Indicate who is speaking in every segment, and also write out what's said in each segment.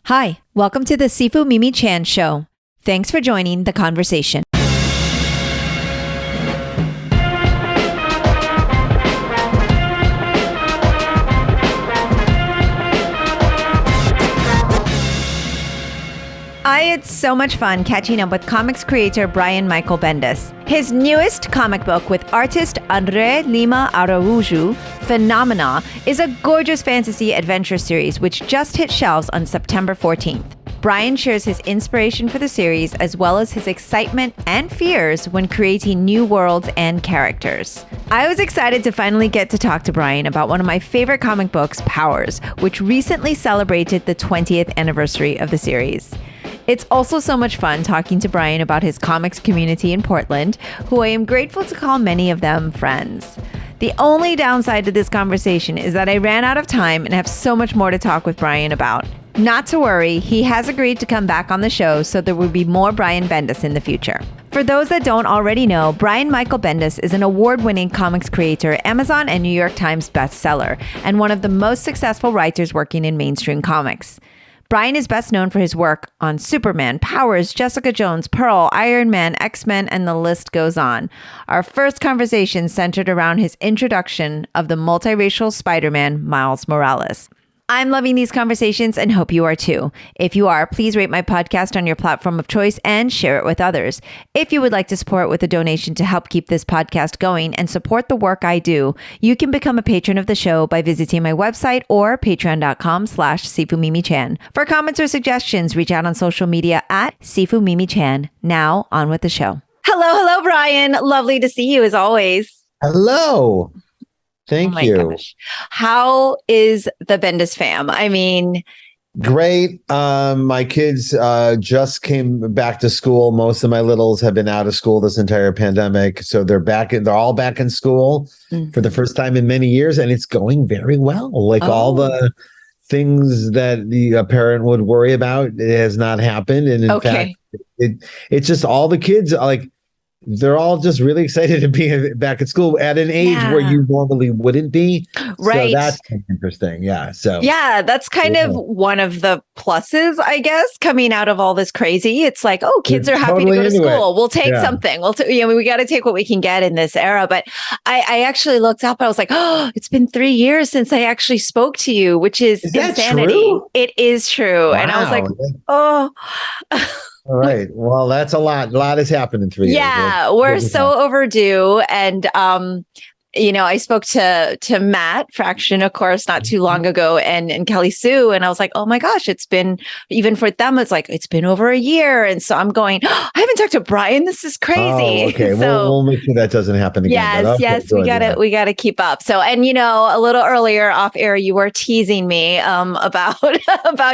Speaker 1: Hi, welcome to the Sifu Mimi Chan Show. Thanks for joining the conversation. I had so much fun catching up with comics creator Brian Michael Bendis. His newest comic book with artist André Lima Araújo, Phenomena, is a gorgeous fantasy adventure series which just hit shelves on September 14th. Brian shares his inspiration for the series as well as his excitement and fears when creating new worlds and characters. I was excited to finally get to talk to Brian about one of my favorite comic books, Powers, which recently celebrated the 20th anniversary of the series. It's also so much fun talking to Brian about his comics community in Portland, who I am grateful to call many of them friends. The only downside to this conversation is that I ran out of time and have so much more to talk with Brian about. Not to worry, he has agreed to come back on the show, so there will be more Brian Bendis in the future. For those that don't already know, Brian Michael Bendis is an award-winning comics creator, Amazon and New York Times bestseller, and one of the most successful writers working in mainstream comics. Brian is best known for his work on Superman, Powers, Jessica Jones, Pearl, Iron Man, X-Men, and the list goes on. Our first conversation centered around his introduction of the multiracial Spider-Man, Miles Morales. I'm loving these conversations and hope you are too. If you are, please rate my podcast on your platform of choice and share it with others. If you would like to support with a donation to help keep this podcast going and support the work I do, you can become a patron of the show by visiting my website or patreon.com/SifuMimiChan. For comments or suggestions, reach out on social media at SifuMimiChan. Now, on with the show. Hello, Brian. Lovely to see you as always.
Speaker 2: Hello. Thank you.
Speaker 1: Gosh. How is the Bendis fam? I mean,
Speaker 2: great. My kids just came back to school. Most of my littles have been out of school this entire pandemic, so they're all back in school for the first time in many years, and it's going very well. All the things that a parent would worry about, it has not happened, and in fact, it's just all the kids they're all just really excited to be back at school at an age where you normally wouldn't be.
Speaker 1: Right.
Speaker 2: So that's interesting. Yeah. So
Speaker 1: that's kind of one of the pluses, I guess, coming out of all this crazy. It's like, kids are happy to go to school. We'll take something. We got to take what we can get in this era. But I actually looked up. I was like, it's been 3 years since I actually spoke to you, which is insanity.
Speaker 2: True?
Speaker 1: It is true. Wow. And I was like,
Speaker 2: All right. Well, that's a lot. A lot has happened in 3 years.
Speaker 1: Yeah, we're so overdue. And, I spoke to Matt Fraction, of course, not too long ago, and Kelly Sue. And I was like, oh my gosh, it's been, even for them, it's been over a year. And so I'm going, I haven't talked to Brian. This is crazy.
Speaker 2: Oh, okay. So, we'll make sure that doesn't happen again.
Speaker 1: Yes. We gotta keep up. So, and a little earlier off air, you were teasing me about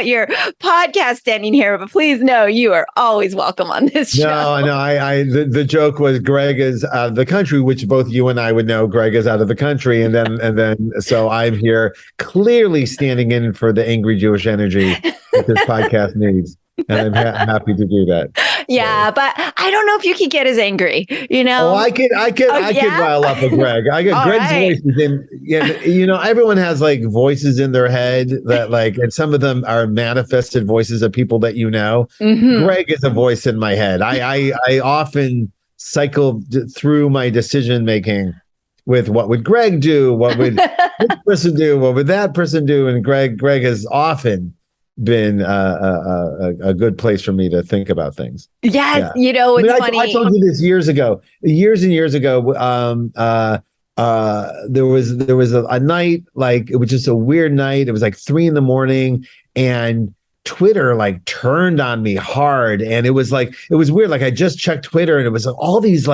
Speaker 1: your podcast standing here, but please know you are always welcome on this show.
Speaker 2: No, the joke was Greg is out of the country, which both you and I would know Greg is out of the country, and then so I'm here clearly standing in for the angry Jewish energy that this podcast needs, and I'm happy to do that.
Speaker 1: Yeah, but I don't know if you could get as angry,
Speaker 2: Oh, I could rile up a Greg. I get Greg's voice is in. Everyone has voices in their head that and some of them are manifested voices of people that Mm-hmm. Greg is a voice in my head. I often cycle through my decision making with what would Greg do? What would this person do? What would that person do? And Greg has often been a good place for me to think about things.
Speaker 1: Yes, it's funny.
Speaker 2: I told you this years and years ago. There was a night, it was just a weird night. It was 3 a.m, and Twitter turned on me hard, and it was weird. I just checked Twitter, and it was all these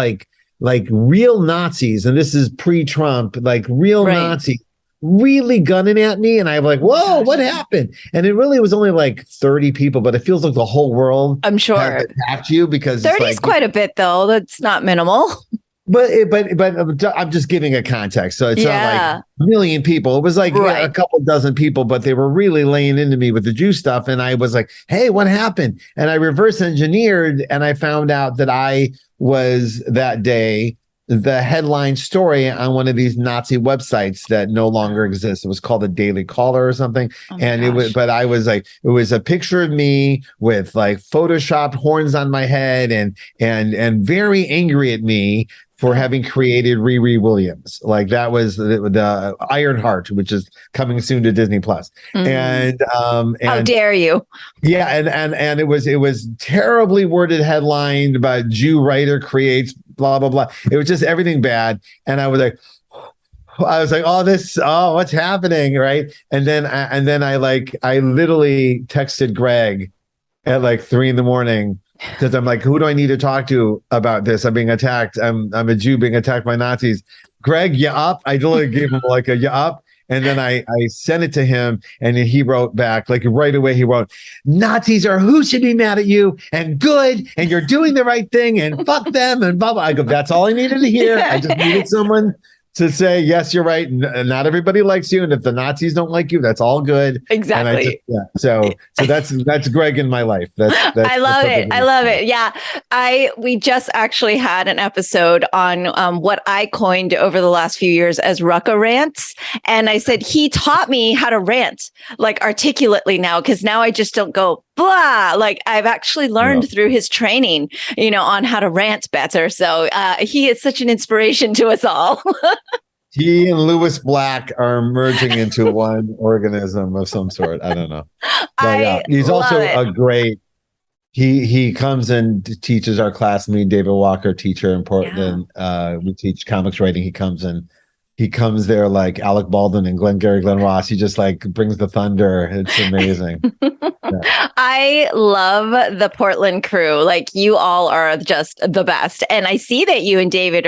Speaker 2: real Nazis, and this is pre-Trump, real Nazis really gunning at me, and I'm like, whoa, what happened? And it really was only 30 people, but it feels like the whole world,
Speaker 1: I'm sure,
Speaker 2: has attacked you, because
Speaker 1: 30 is quite a bit, though. That's not minimal.
Speaker 2: But I'm just giving a context, so it's not a million people. It was a couple dozen people, but they were really laying into me with the Jew stuff, and I was like, hey, what happened? And I reverse engineered, and I found out that I was that day the headline story on one of these Nazi websites that no longer exists. It was called the Daily Caller or something. And it was, but I was like, it was a picture of me with like photoshopped horns on my head and very angry at me for having created Riri Williams. Like that was the Ironheart, which is coming soon to Disney Plus. And
Speaker 1: how dare you?
Speaker 2: Yeah, and it was terribly worded headline about Jew writer creates blah blah blah. It was just everything bad, and I was like, what's happening, right? And then I literally texted Greg at like 3 a.m. because I'm like, who do I need to talk to about this? I'm being attacked. I'm a Jew being attacked by Nazis. Greg, you up? I literally gave him like a you up. And then I sent it to him, and then he wrote back, like right away, he wrote, Nazis are who should be mad at you and good, and you're doing the right thing, and fuck them, and blah, blah. I go, that's all I needed to hear. I just needed someone to say, yes, you're right. Not everybody likes you. And if the Nazis don't like you, that's all good.
Speaker 1: Exactly.
Speaker 2: So that's Greg in my life. That's
Speaker 1: I love it. I love it. Yeah. We just actually had an episode on what I coined over the last few years as Rucka rants. And I said, he taught me how to rant like articulately now, because now I just don't go blah. Like I've actually learned through his training, on how to rant better. So he is such an inspiration to us all.
Speaker 2: He and Lewis Black are merging into one organism of some sort. I don't know. But, he's also a great. He comes and teaches our class. Me and David Walker, teacher in Portland. We teach comics writing. He comes there like Alec Baldwin and Glengarry Glen Ross. He just like brings the thunder. It's amazing.
Speaker 1: I love the Portland crew. Like you all are just the best. And I see that you and David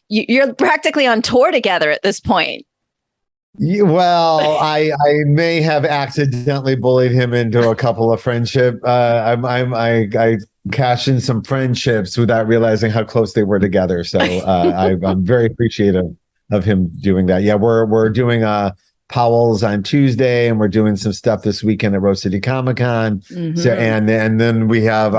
Speaker 1: you're practically on tour together at this point.
Speaker 2: Well, I may have accidentally bullied him into a couple of friendship. I cashed in some friendships without realizing how close they were together. So I'm very appreciative of him doing that. Yeah, we're doing Powell's on Tuesday, and we're doing some stuff this weekend at Rose City Comic Con. So and then we have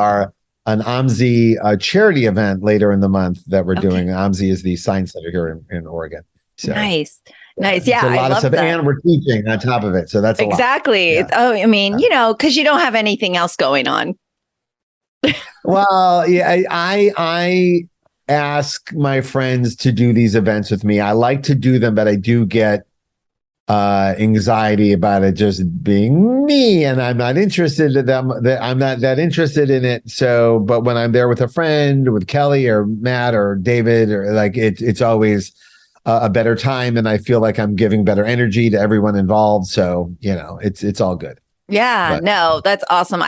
Speaker 2: an OMSI charity event later in the month that we're doing. OMSI is the science center here in Oregon. So,
Speaker 1: nice. Yeah,
Speaker 2: a lot of stuff, that. And we're teaching on top of it, so that's
Speaker 1: exactly. Yeah. Oh, I mean, because you don't have anything else going on.
Speaker 2: Well, yeah, I ask my friends to do these events with me. I like to do them, but I do get anxiety about it just being me, and I'm not interested in them. I'm not that interested in it. So, but when I'm there with a friend, with Kelly or Matt or David, or like it's always a better time, and I feel like I'm giving better energy to everyone involved. So, it's all good.
Speaker 1: Yeah, no, that's awesome.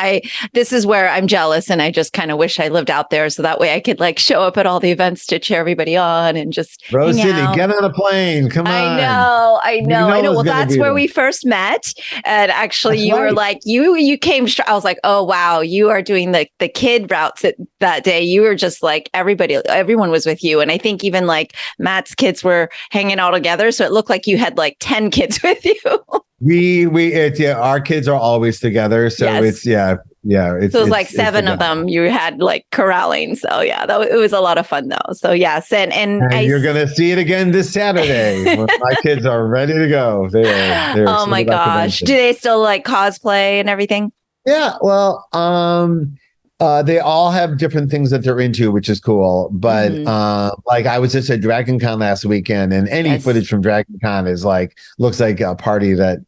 Speaker 1: This is where I'm jealous, and I just kind of wish I lived out there, so that way I could like show up at all the events to cheer everybody on and just
Speaker 2: Rose City, get on a plane. Come on.
Speaker 1: I know. Well, that's where we first met, and actually, you were like you came. I was like, oh wow, you are doing the kid routes that day. You were just like everyone was with you, and I think even like Matt's kids were hanging out together, so it looked like you had like 10 kids with you.
Speaker 2: Our kids are always together, so it's so it was
Speaker 1: like 7 of them you had like corralling. So it was a lot of fun though. So yes, and
Speaker 2: you're gonna see it again this Saturday when my kids are ready to go. They're
Speaker 1: oh my gosh, do they still like cosplay and everything?
Speaker 2: Yeah, well, they all have different things that they're into, which is cool. But like I was just at Dragon Con last weekend, and any footage from Dragon Con is like looks like a party that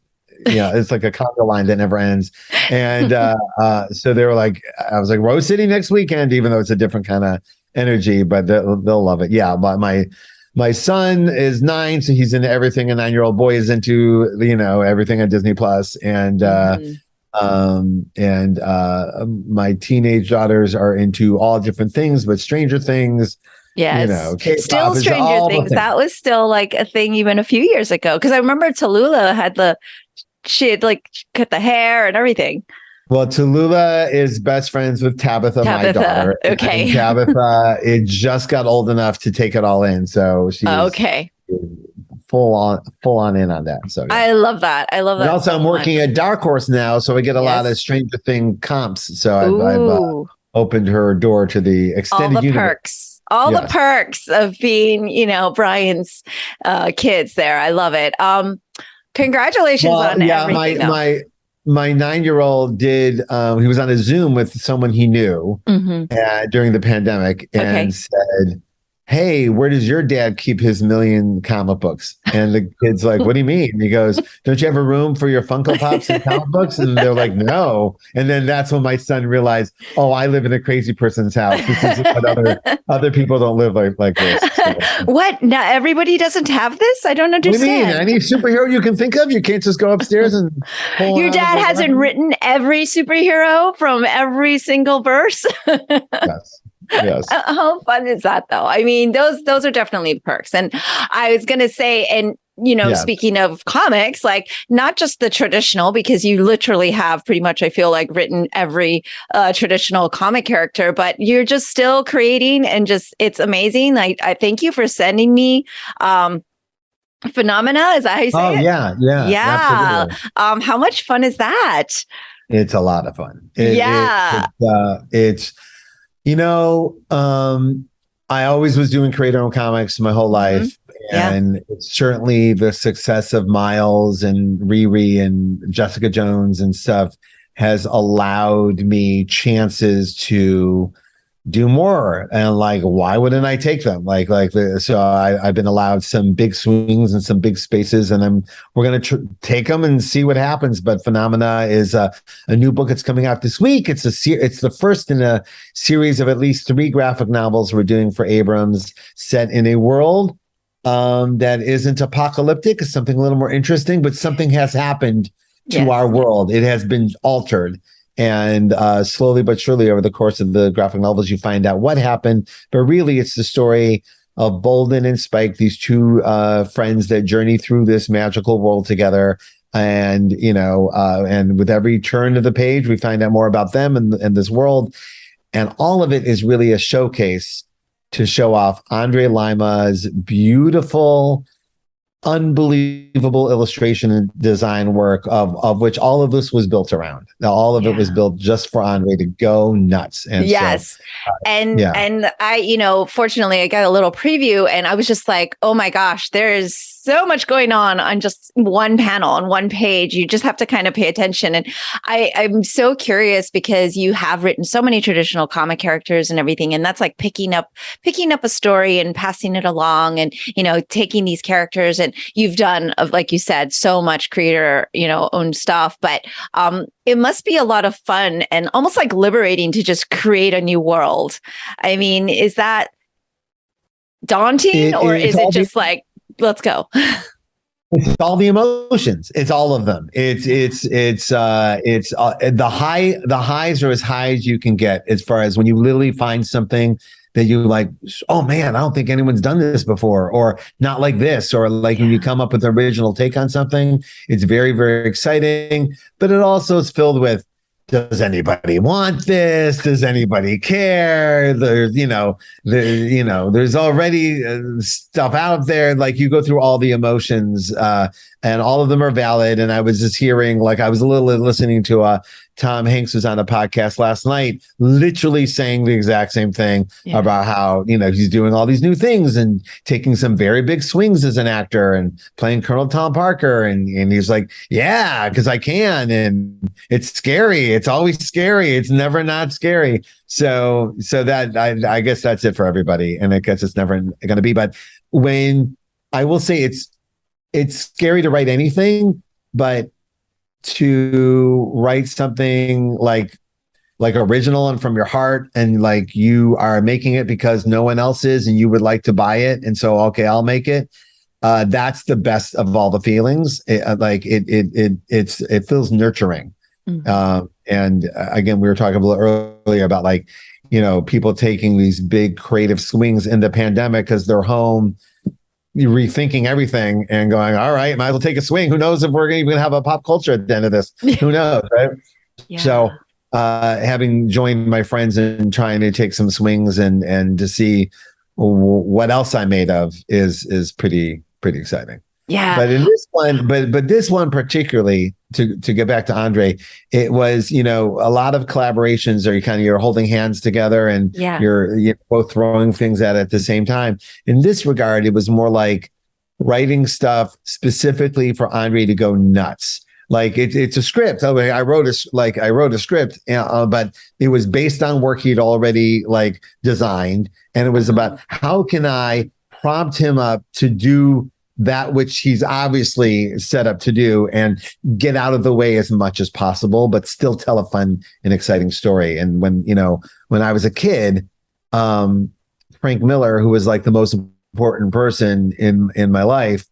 Speaker 2: it's like a conga line that never ends. And so they were like, I was like, Rose City next weekend, even though it's a different kind of energy, but they'll love it. Yeah, but my son is 9, so he's into everything a 9-year-old boy is into, everything on Disney Plus, and my teenage daughters are into all different things, but Stranger Things.
Speaker 1: Yes, still Stranger Things. That was still like a thing even a few years ago. Because I remember Tallulah she had like cut the hair and everything.
Speaker 2: Well, Tallulah is best friends with Tabitha, my daughter.
Speaker 1: Okay.
Speaker 2: And Tabitha, it just got old enough to take it all in, so she's full on in on that. So
Speaker 1: I love that. And
Speaker 2: also, I'm working at Dark Horse now, so I get a lot of Stranger Things comps. So I've opened her door to the extended
Speaker 1: all the
Speaker 2: universe.
Speaker 1: perks. All the perks of being, Brian's kids there. I love it. Congratulations on everything.
Speaker 2: My 9-year-old did. He was on a Zoom with someone he knew during the pandemic and said, "Hey, where does your dad keep his million comic books?" And the kid's like, "What do you mean?" And he goes, "Don't you have a room for your Funko Pops and comic books?" And they're like, "No." And then that's when my son realized, "Oh, I live in a crazy person's house. This is what other people don't live like this." So,
Speaker 1: what? Now everybody doesn't have this? I don't understand.
Speaker 2: What do you mean? Any superhero you can think of, you can't just go upstairs and pull.
Speaker 1: Your dad hasn't written every superhero from every single verse.
Speaker 2: Yes. Yes.
Speaker 1: How fun is that, though? I mean, those are definitely perks. And I was going to say, and speaking of comics, like not just the traditional, because you literally have pretty much, I feel like, written every traditional comic character, but you're just still creating, and just it's amazing. I thank you for sending me Phenomena. Is that how you say it?
Speaker 2: Yeah.
Speaker 1: How much fun is that?
Speaker 2: It's a lot of fun. I always was doing creator-owned comics my whole life. And it's certainly the success of Miles and Riri and Jessica Jones and stuff has allowed me chances to do more. And like, why wouldn't I take them? So I've been allowed some big swings and some big spaces, and we're going to take them and see what happens. But Phenomena is a new book that's coming out this week. It's the first in a series of at least 3 graphic novels we're doing for Abrams, set in a world that isn't apocalyptic. It's something a little more interesting, but something has happened to our world. It has been altered. And slowly but surely over the course of the graphic novels, you find out what happened. But really, it's the story of Bolden and Spike, these 2 friends that journey through this magical world together. And, and with every turn of the page, we find out more about them and this world. And all of it is really a showcase to show off André Lima's beautiful, unbelievable illustration and design work of which all of this was built around. Now, all of it was built just for André to go nuts. And
Speaker 1: and I, fortunately I got a little preview, and I was just like, oh my gosh, there's so much going on just one panel, on one page. You just have to kind of pay attention. And I'm so curious, because you have written so many traditional comic characters and everything, and that's like picking up a story and passing it along, and taking these characters. And you've done, like you said, so much creator, own stuff, but it must be a lot of fun and almost like liberating to just create a new world. I mean, is that daunting, or is it just like, let's go?
Speaker 2: It's all the emotions. It's all of them. It's the highs are as high as you can get, as far as when you literally find something that you like, oh man, I don't think anyone's done this before, or not like this, or like when you come up with an original take on something. It's very, very exciting, but it also is filled with, does anybody want this? Does anybody care? There's already stuff out there. Like, you go through all the emotions, and all of them are valid. And I was just hearing, like, I was listening to Tom Hanks was on a podcast last night, literally saying the exact same thing about how, he's doing all these new things and taking some very big swings as an actor and playing Colonel Tom Parker. And he's like, yeah, because I can. And it's scary. It's always scary. It's never not scary. So that I guess that's it for everybody. And I guess it's never going to be. But when I will say it's scary to write anything, but to write something like original and from your heart, and like you are making it because no one else is, and you would like to buy it, and so okay, I'll make it. That's the best of all the feelings. It feels nurturing. And again, we were talking a little earlier about people taking these big creative swings in the pandemic because they're home, rethinking everything and going, all right, might as well take a swing. Who knows if we're even going to have a pop culture at the end of this? Who knows, right? So having joined my friends and trying to take some swings and to see what else I'm made of is pretty exciting.
Speaker 1: Yeah.
Speaker 2: But in this one, but this one particularly, to get back to André, it was, a lot of collaborations or you're holding hands together and you're both throwing things at the same time. In this regard, it was more like writing stuff specifically for André to go nuts. Like it's a script. I wrote a script, but it was based on work he'd already like designed, and it was about how can I prompt him up to do that which he's obviously set up to do and get out of the way as much as possible, but still tell a fun and exciting story. And when I was a kid, Frank Miller, who was like the most important person in my life,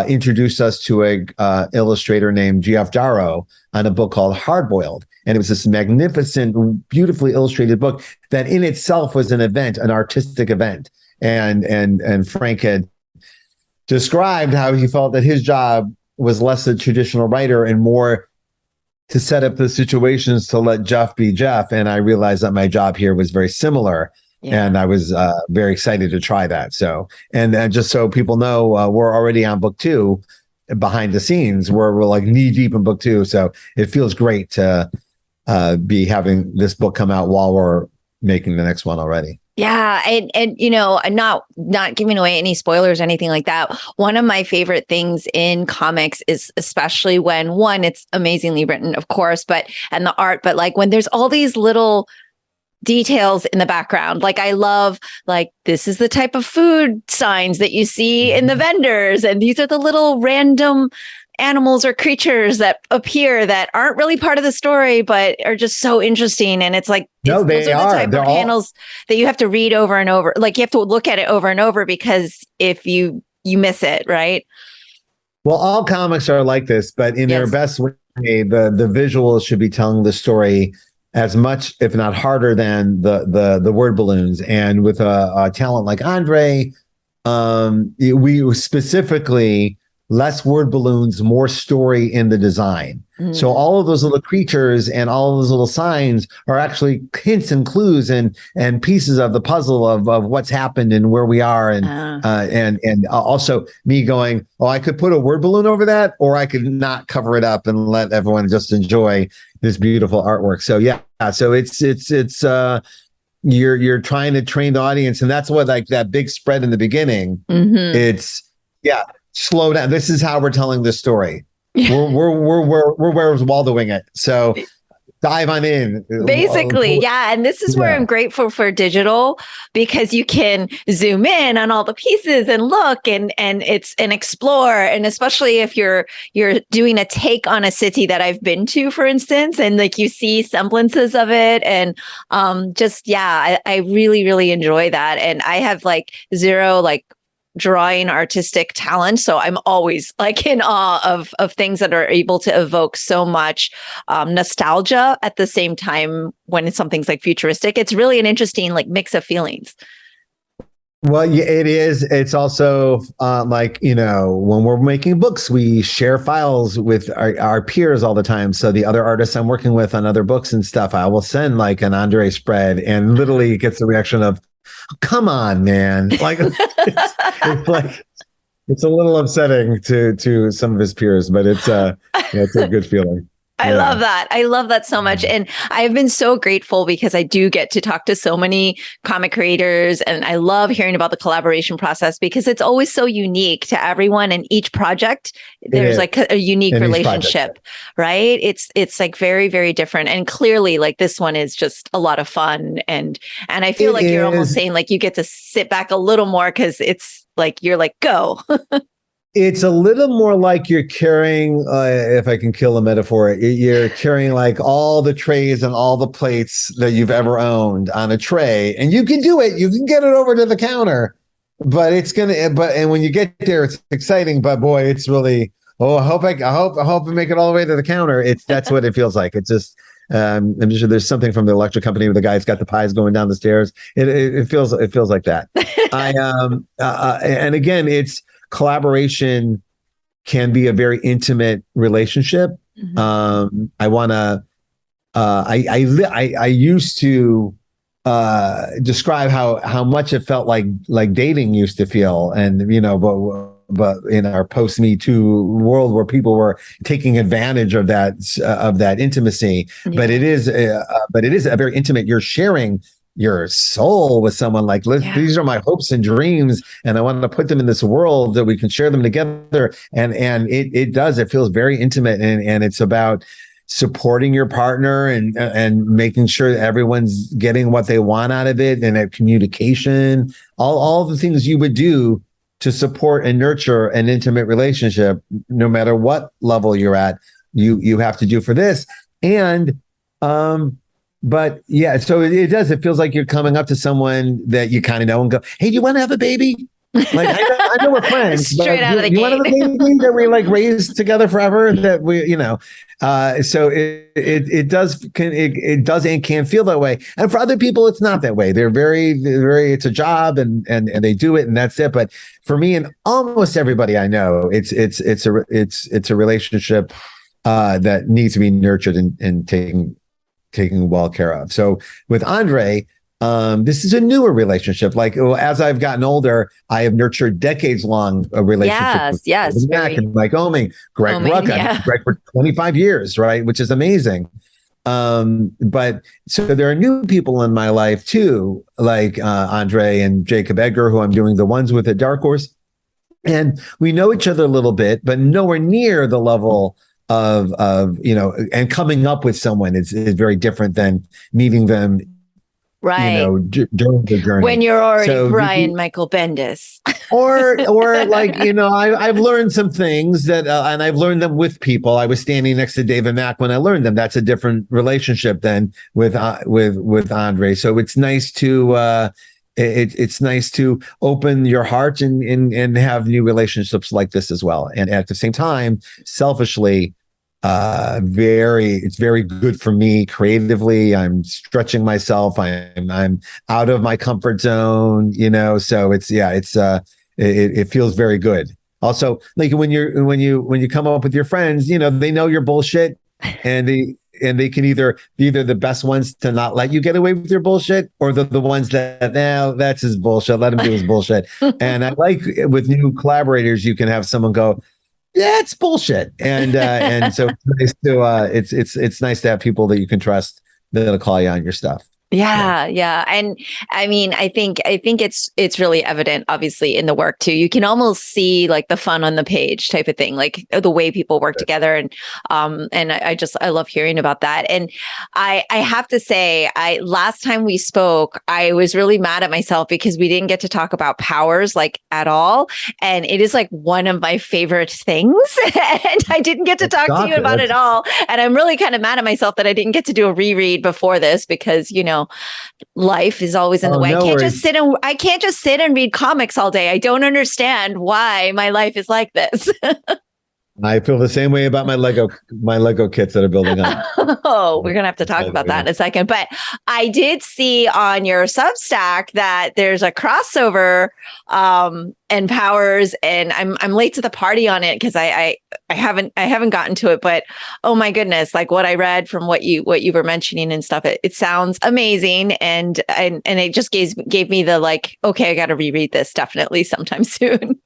Speaker 2: introduced us to a illustrator named G.F. Darrow on a book called Hardboiled. And it was this magnificent, beautifully illustrated book that in itself was an event, an artistic event. And Frank had described how he felt that his job was less a traditional writer and more to set up the situations to let Jeff be Jeff. And I realized that my job here was very similar. Yeah. And I was very excited to try that. So, and just so people know, we're already on book 2 behind the scenes where we're like knee deep in book 2. So it feels great to be having this book come out while we're making the next one already.
Speaker 1: Yeah. And not giving away any spoilers or anything like that. One of my favorite things in comics is especially when it's amazingly written, of course, and the art, but like when there's all these little details in the background. Like I love, like, this is the type of food signs that you see in the vendors. And these are the little random animals or creatures that appear that aren't really part of the story, but are just so interesting. And it's like,
Speaker 2: those are the type
Speaker 1: of panels that you have to read over and over. Like you have to look at it over and over because if you miss it, right?
Speaker 2: Well, all comics are like this, but in their best way, the visuals should be telling the story as much, if not harder, than the word balloons. And with a talent like André, we specifically less word balloons, more story in the design. Mm. So all of those little creatures and all of those little signs are actually hints and clues and pieces of the puzzle of what's happened and where we are. And also me going, I could put a word balloon over that, or I could not cover it up and let everyone just enjoy this beautiful artwork. So so it's you're trying to train the audience, and that's what, like, that big spread in the beginning. Mm-hmm. It's slow down. This is how we're telling this story. we're where's Waldoing it. So dive on in.
Speaker 1: Basically, and this is where I'm grateful for digital, because you can zoom in on all the pieces and look and explore, and especially if you're doing a take on a city that I've been to, for instance, and like you see semblances of it, and I really, really enjoy that. And I have like zero like drawing artistic talent, so I'm always like in awe of things that are able to evoke so much nostalgia at the same time when something's like futuristic. It's really an interesting like mix of feelings.
Speaker 2: Well, yeah, it is. It's also when we're making books, we share files with our peers all the time. So the other artists I'm working with on other books and stuff, I will send like an André spread, and literally it gets the reaction of, come on, man. Like it's like, it's a little upsetting to some of his peers, but it's a good feeling.
Speaker 1: I love that. I love that so much. And I've been so grateful because I do get to talk to so many comic creators, and I love hearing about the collaboration process because it's always so unique to everyone. And each project, there's like a unique relationship, right? It's like very, very different. And clearly like this one is just a lot of fun. And I feel like you're almost saying like you get to sit back a little more because it's like, you're like, go.
Speaker 2: It's a little more like you're carrying, if I can kill a metaphor, you're carrying like all the trays and all the plates that you've ever owned on a tray, and you can do it. You can get it over to the counter, but and when you get there, it's exciting. But boy, it's really, I hope I make it all the way to the counter. That's what it feels like. It's just, I'm sure there's something from the electric company where the guy's got the pies going down the stairs. It feels like that. And again, it's. Collaboration can be a very intimate relationship. Mm-hmm. I used to describe how much it felt like dating used to feel, and in our post Me Too world where people were taking advantage of that intimacy. Yeah. But it is a very intimate. You're sharing your soul with someone. Like, these are my hopes and dreams, and I want to put them in this world that we can share them together. And it feels very intimate, and it's about supporting your partner and making sure that everyone's getting what they want out of it, and communication, all the things you would do to support and nurture an intimate relationship, no matter what level you're at, you have to do for this. And but yeah, so it does. It feels like you're coming up to someone that you kind of know and go, "Hey, do you want to have a baby?" Like, I know we're friends.
Speaker 1: Straight out of the gate.
Speaker 2: You want to have a baby that we like raised together forever? That we, so it does and can feel that way. And for other people, it's not that way. They're very, it's a job and they do it and that's it. But for me and almost everybody I know, it's a relationship that needs to be nurtured and taken well care of. So with André, this is a newer relationship. Like, as I've gotten older, I have nurtured decades-long relationship.
Speaker 1: Yes,
Speaker 2: with Mac and Mike Oming, Greg Rucka. Yeah. Greg for 25 years, right? Which is amazing. But so there are new people in my life too, like André and Jacob Edgar, who I'm doing the ones with at Dark Horse. And we know each other a little bit, but nowhere near the level of and coming up with someone is very different than meeting them.
Speaker 1: Right.
Speaker 2: During the journey.
Speaker 1: When you're already Brian Michael Bendis.
Speaker 2: or like, I've learned some things that, and I've learned them with people. I was standing next to David Mack when I learned them. That's a different relationship than with André. So it's nice to, it's nice to open your heart and have new relationships like this as well. And at the same time, selfishly, it's very good for me creatively. I'm stretching myself. I'm out of my comfort zone, so it feels very good. Also, like when you come up with your friends, they know your bullshit and they can either be the best ones to not let you get away with your bullshit, or the ones that, that's his bullshit, let him do his bullshit. And I like with new collaborators, you can have someone go, yeah, it's bullshit. And so it's nice to have people that you can trust that'll call you on your stuff.
Speaker 1: Yeah. And I mean, I think it's really evident, obviously, in the work too. You can almost see like the fun on the page type of thing, like the way people work together. And I love hearing about that. And I have to say, last time we spoke, I was really mad at myself because we didn't get to talk about powers like at all. And it is like one of my favorite things. And I didn't get to talk to you about it all. And I'm really kind of mad at myself that I didn't get to do a reread before this because, life is always in the way. I can't just sit and read comics all day. I don't understand why my life is like this.
Speaker 2: I feel the same way about my Lego kits that are building up.
Speaker 1: Oh, we're going to have to talk about that in a second. But I did see on your Substack that there's a crossover and Powers, and I'm late to the party on it because I haven't gotten to it. But oh my goodness, like what I read from what you were mentioning and stuff, it sounds amazing, and it just gave me the like, okay, I got to reread this definitely sometime soon.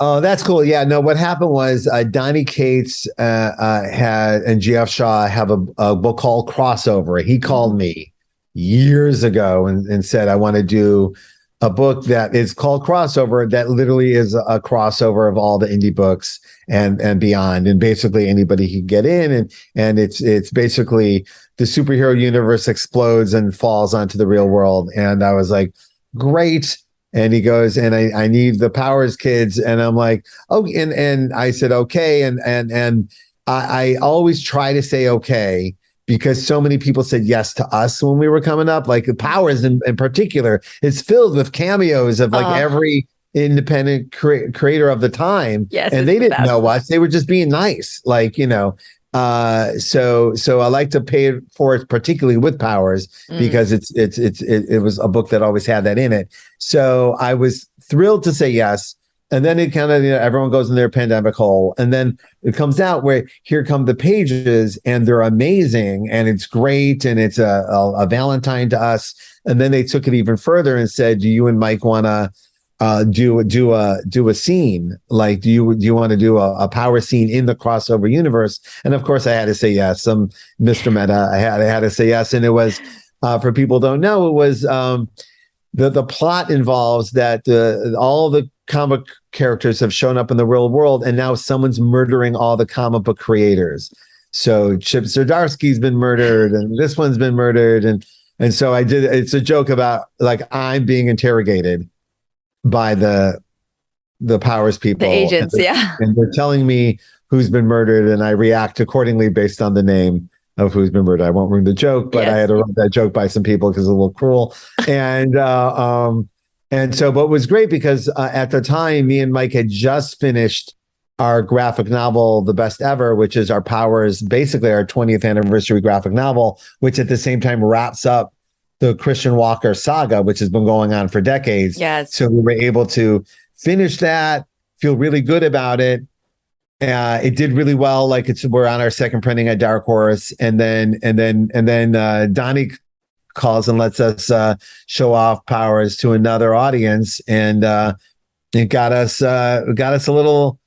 Speaker 2: Oh, that's cool. Yeah, no, what happened was Donnie Cates and Geoff Shaw have a book called Crossover. He called me years ago and said, I want to do a book that is called Crossover, that literally is a crossover of all the indie books and beyond. And basically anybody can get in, and it's basically the superhero universe explodes and falls onto the real world. And I was like, great. And he goes, and I need the Powers kids. And I'm like, oh, and I said, okay. And I always try to say, okay, because so many people said yes to us when we were coming up. Like the Powers in particular is filled with cameos of like every independent creator of the time.
Speaker 1: Yes,
Speaker 2: and they didn't know us. They were just being nice. Like, so I like to pay it forward, particularly with Powers, because it was a book that always had that in it. So I was thrilled to say yes. And then it kind of, everyone goes in their pandemic hole. And then it comes out where here come the pages, and they're amazing, and it's great, and it's a Valentine to us. And then they took it even further and said, do you and Mike want to do a scene? Like, do you want to do a power scene in the crossover universe? And of course, I had to say yes. Some Mr. Meta, I had to say yes, and it was for people who don't know, it was the plot involves that all the comic characters have shown up in the real world, and now someone's murdering all the comic book creators. So Chip Zdarsky's been murdered, and this one's been murdered, and so it's a joke about like I'm being interrogated by the powers people,
Speaker 1: the agents,
Speaker 2: and they're telling me who's been murdered, and I react accordingly based on the name of who's been murdered. I won't ruin the joke, but I had to run that joke by some people because it's a little cruel. And so, but it was great because at the time, me and Mike had just finished our graphic novel, The Best Ever, which is our Powers, basically our 20th anniversary graphic novel, which at the same time wraps up the Christian Walker saga, which has been going on for decades.
Speaker 1: Yes.
Speaker 2: So we were able to finish that, feel really good about it. It did really well. Like we're on our second printing at Dark Horse, and then Donnie calls and lets us show off Powers to another audience, and it got us a little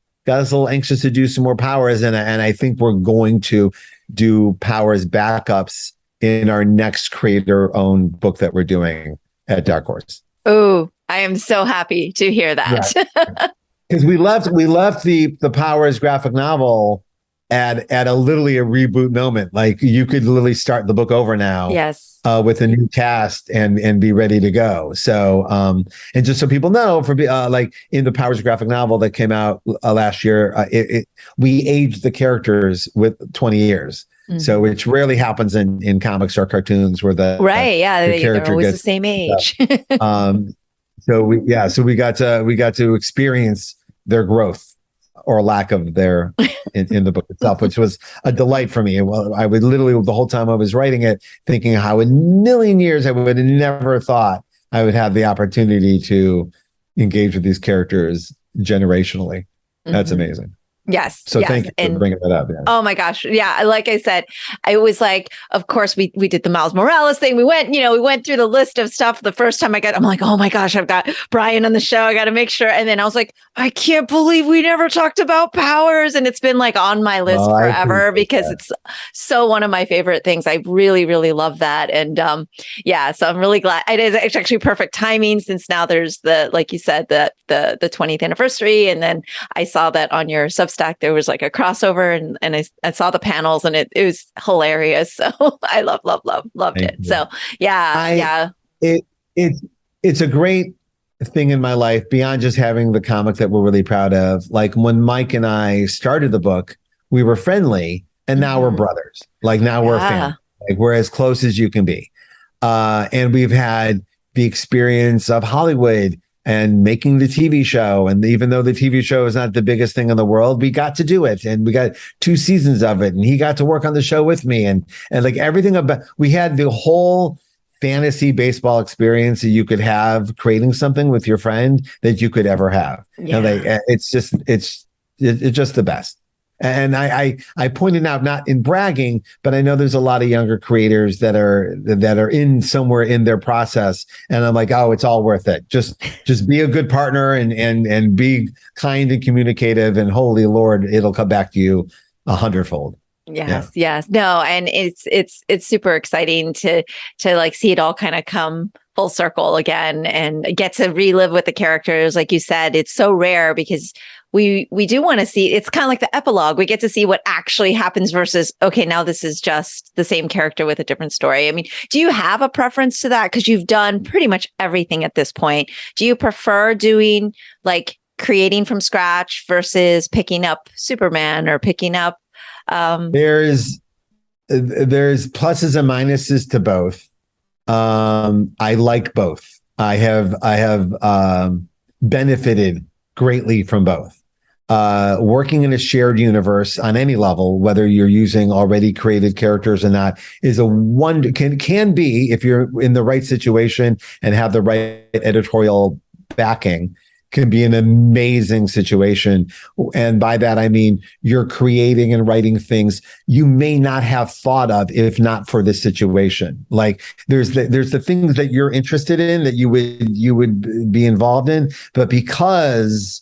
Speaker 2: anxious to do some more Powers, and I think we're going to do Powers backups in our next creator-owned book that we're doing at Dark Horse.
Speaker 1: Oh, I am so happy to hear that.
Speaker 2: Yeah. Because we left the Powers graphic novel at literally a reboot moment. Like you could literally start the book over now.
Speaker 1: Yes.
Speaker 2: With a new cast and be ready to go. So and just so people know, for like in the Powers graphic novel that came out last year, we aged the characters with 20 years. Mm-hmm. So which rarely happens in comics or cartoons where the
Speaker 1: they're always the same age.
Speaker 2: So we got to experience their growth or lack of their in the book itself, which was a delight for me. Well, I would literally the whole time I was writing it, thinking how in a million years I would have never thought I would have the opportunity to engage with these characters generationally. That's amazing.
Speaker 1: Yes.
Speaker 2: So thank you for bringing that up. Yeah.
Speaker 1: Oh my gosh. Yeah. Like I said, I was like, of course we did the Miles Morales thing. We went through the list of stuff. The first time I'm like, oh my gosh, I've got Brian on the show. I got to make sure. And then I was like, I can't believe we never talked about Powers. And it's been like on my list forever because it's so one of my favorite things. I really, really love that. And so I'm really glad it's actually perfect timing since now there's like you said, the 20th anniversary. And then I saw that on your Substack there was like a crossover and I saw the panels and it was hilarious. So I loved it. So
Speaker 2: it's a great thing in my life beyond just having the comic that we're really proud of. Like when Mike and I started the book, we were friendly and now we're brothers. Like now we're family. Like we're as close as you can be. And we've had the experience of Hollywood and making the TV show. And even though the TV show is not the biggest thing in the world, we got to do it. And we got 2 seasons of it. And he got to work on the show with me. And like everything about, we had the whole fantasy baseball experience that you could have creating something with your friend that you could ever have. Yeah. And it's just the best. And I pointed out, not in bragging, but I know there's a lot of younger creators that are in somewhere in their process. And I'm like, oh, it's all worth it. Just be a good partner and be kind and communicative, and holy Lord, it'll come back to you 100-fold.
Speaker 1: Yes. No, and it's super exciting to like see it all kind of come full circle again and get to relive with the characters. Like you said, it's so rare because we do want to see, it's kind of like the epilogue. We get to see what actually happens versus, okay, now this is just the same character with a different story. I mean, do you have a preference to that? Because you've done pretty much everything at this point. Do you prefer doing like creating from scratch versus picking up Superman or picking up
Speaker 2: there's pluses and minuses to both. I like both. I have benefited greatly from both. Working in a shared universe on any level, whether you're using already created characters or not, is a wonder. Can be, if you're in the right situation and have the right editorial backing, can be an amazing situation. And by that, I mean, you're creating and writing things you may not have thought of if not for this situation. Like there's the things that you're interested in that you would be involved in, but because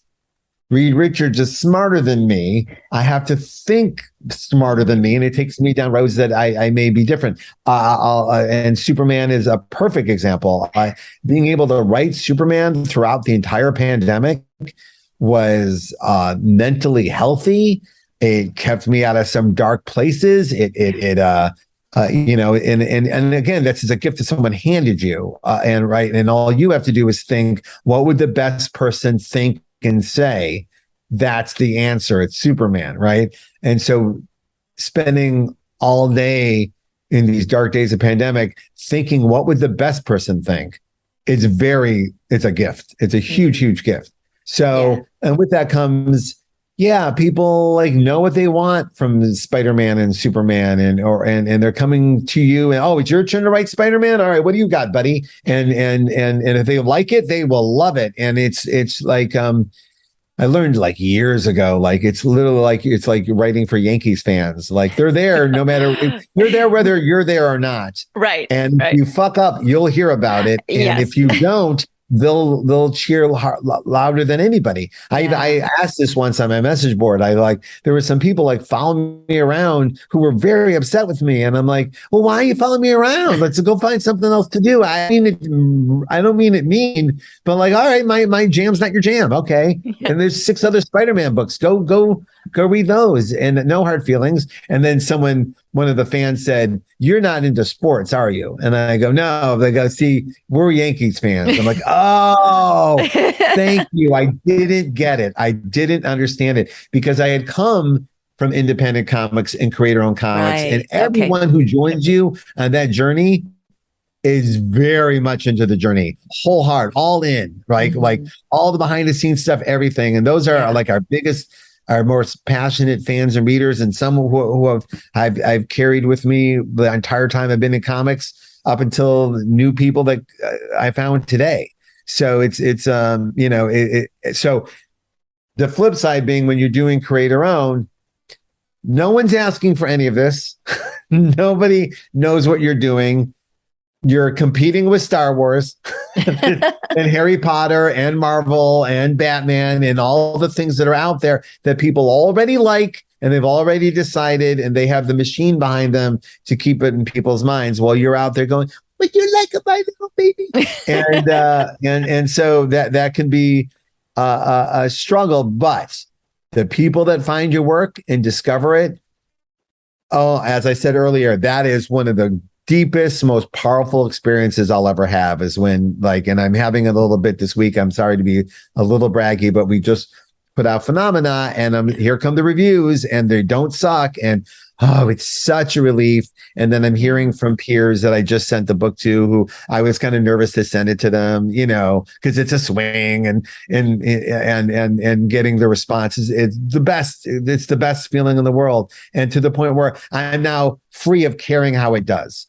Speaker 2: Reed Richards is smarter than me, I have to think smarter than me, and it takes me down roads that I may be different. And Superman is a perfect example. Being able to write Superman throughout the entire pandemic was mentally healthy. It kept me out of some dark places. And again, that's a gift that someone handed you, and all you have to do is think, what would the best person think and say? That's the answer. It's Superman, right? And so spending all day in these dark days of pandemic thinking what would the best person think, it's a gift. It's a huge gift. So and with that comes people like know what they want from Spider-Man and Superman, and they're coming to you and, oh, it's your turn to write Spider-Man. All right, what do you got, buddy? And if they like it, they will love it. And it's like I learned like years ago, like it's literally like it's like writing for Yankees fans. Like they're there no matter they're there whether you're there or not.
Speaker 1: Right.
Speaker 2: And if you fuck up, you'll hear about it. And if you don't, they'll cheer louder than anybody. I asked this once on my message board. There were some people like following me around who were very upset with me, and I'm like, well, why are you following me around? Let's go find something else to do. I don't mean it mean, but like, all right, my jam's not your jam, okay? And there's 6 other Spider-Man books. Go read those, and no hard feelings. And then one of the fans said, "You're not into sports, are you?" And I go, "No." They go, "See, we're Yankees fans." I'm like, "Oh, thank you. I didn't get it. I didn't understand it because I had come from independent comics and creator-owned comics, and everyone who joins you on that journey is very much into the journey, whole heart, all in, right? Mm-hmm. Like all the behind-the-scenes stuff, everything. And those are like our most passionate fans and readers, and some who I've carried with me the entire time I've been in comics up until new people that I found today. So so the flip side being when you're doing creator owned, no one's asking for any of this. Nobody knows what you're doing. You're competing with Star Wars and Harry Potter and Marvel and Batman and all the things that are out there that people already like, and they've already decided, and they have the machine behind them to keep it in people's minds while you're out there going, "But you're like my little baby." And so that can be a struggle, but the people that find your work and discover it, as I said earlier, that is one of the deepest, most powerful experiences I'll ever have is when, and I'm having a little bit this week. I'm sorry to be a little braggy, but we just put out Phenomena, and here come the reviews, and they don't suck. And it's such a relief. And then I'm hearing from peers that I just sent the book to, who I was kind of nervous to send it to them, because it's a swing, and getting the responses. It's the best. It's the best feeling in the world. And to the point where I'm now free of caring how it does.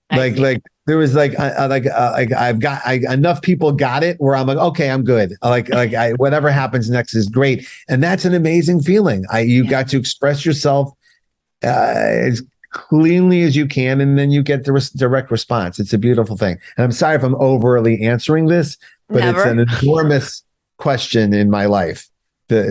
Speaker 2: Like there was I've got enough people got it where I'm like, okay, I'm good. Whatever happens next is great. And that's an amazing feeling. You got to express yourself as cleanly as you can, and then you get the direct response. It's a beautiful thing. And I'm sorry if I'm overly answering this, but It's an enormous question in my life, the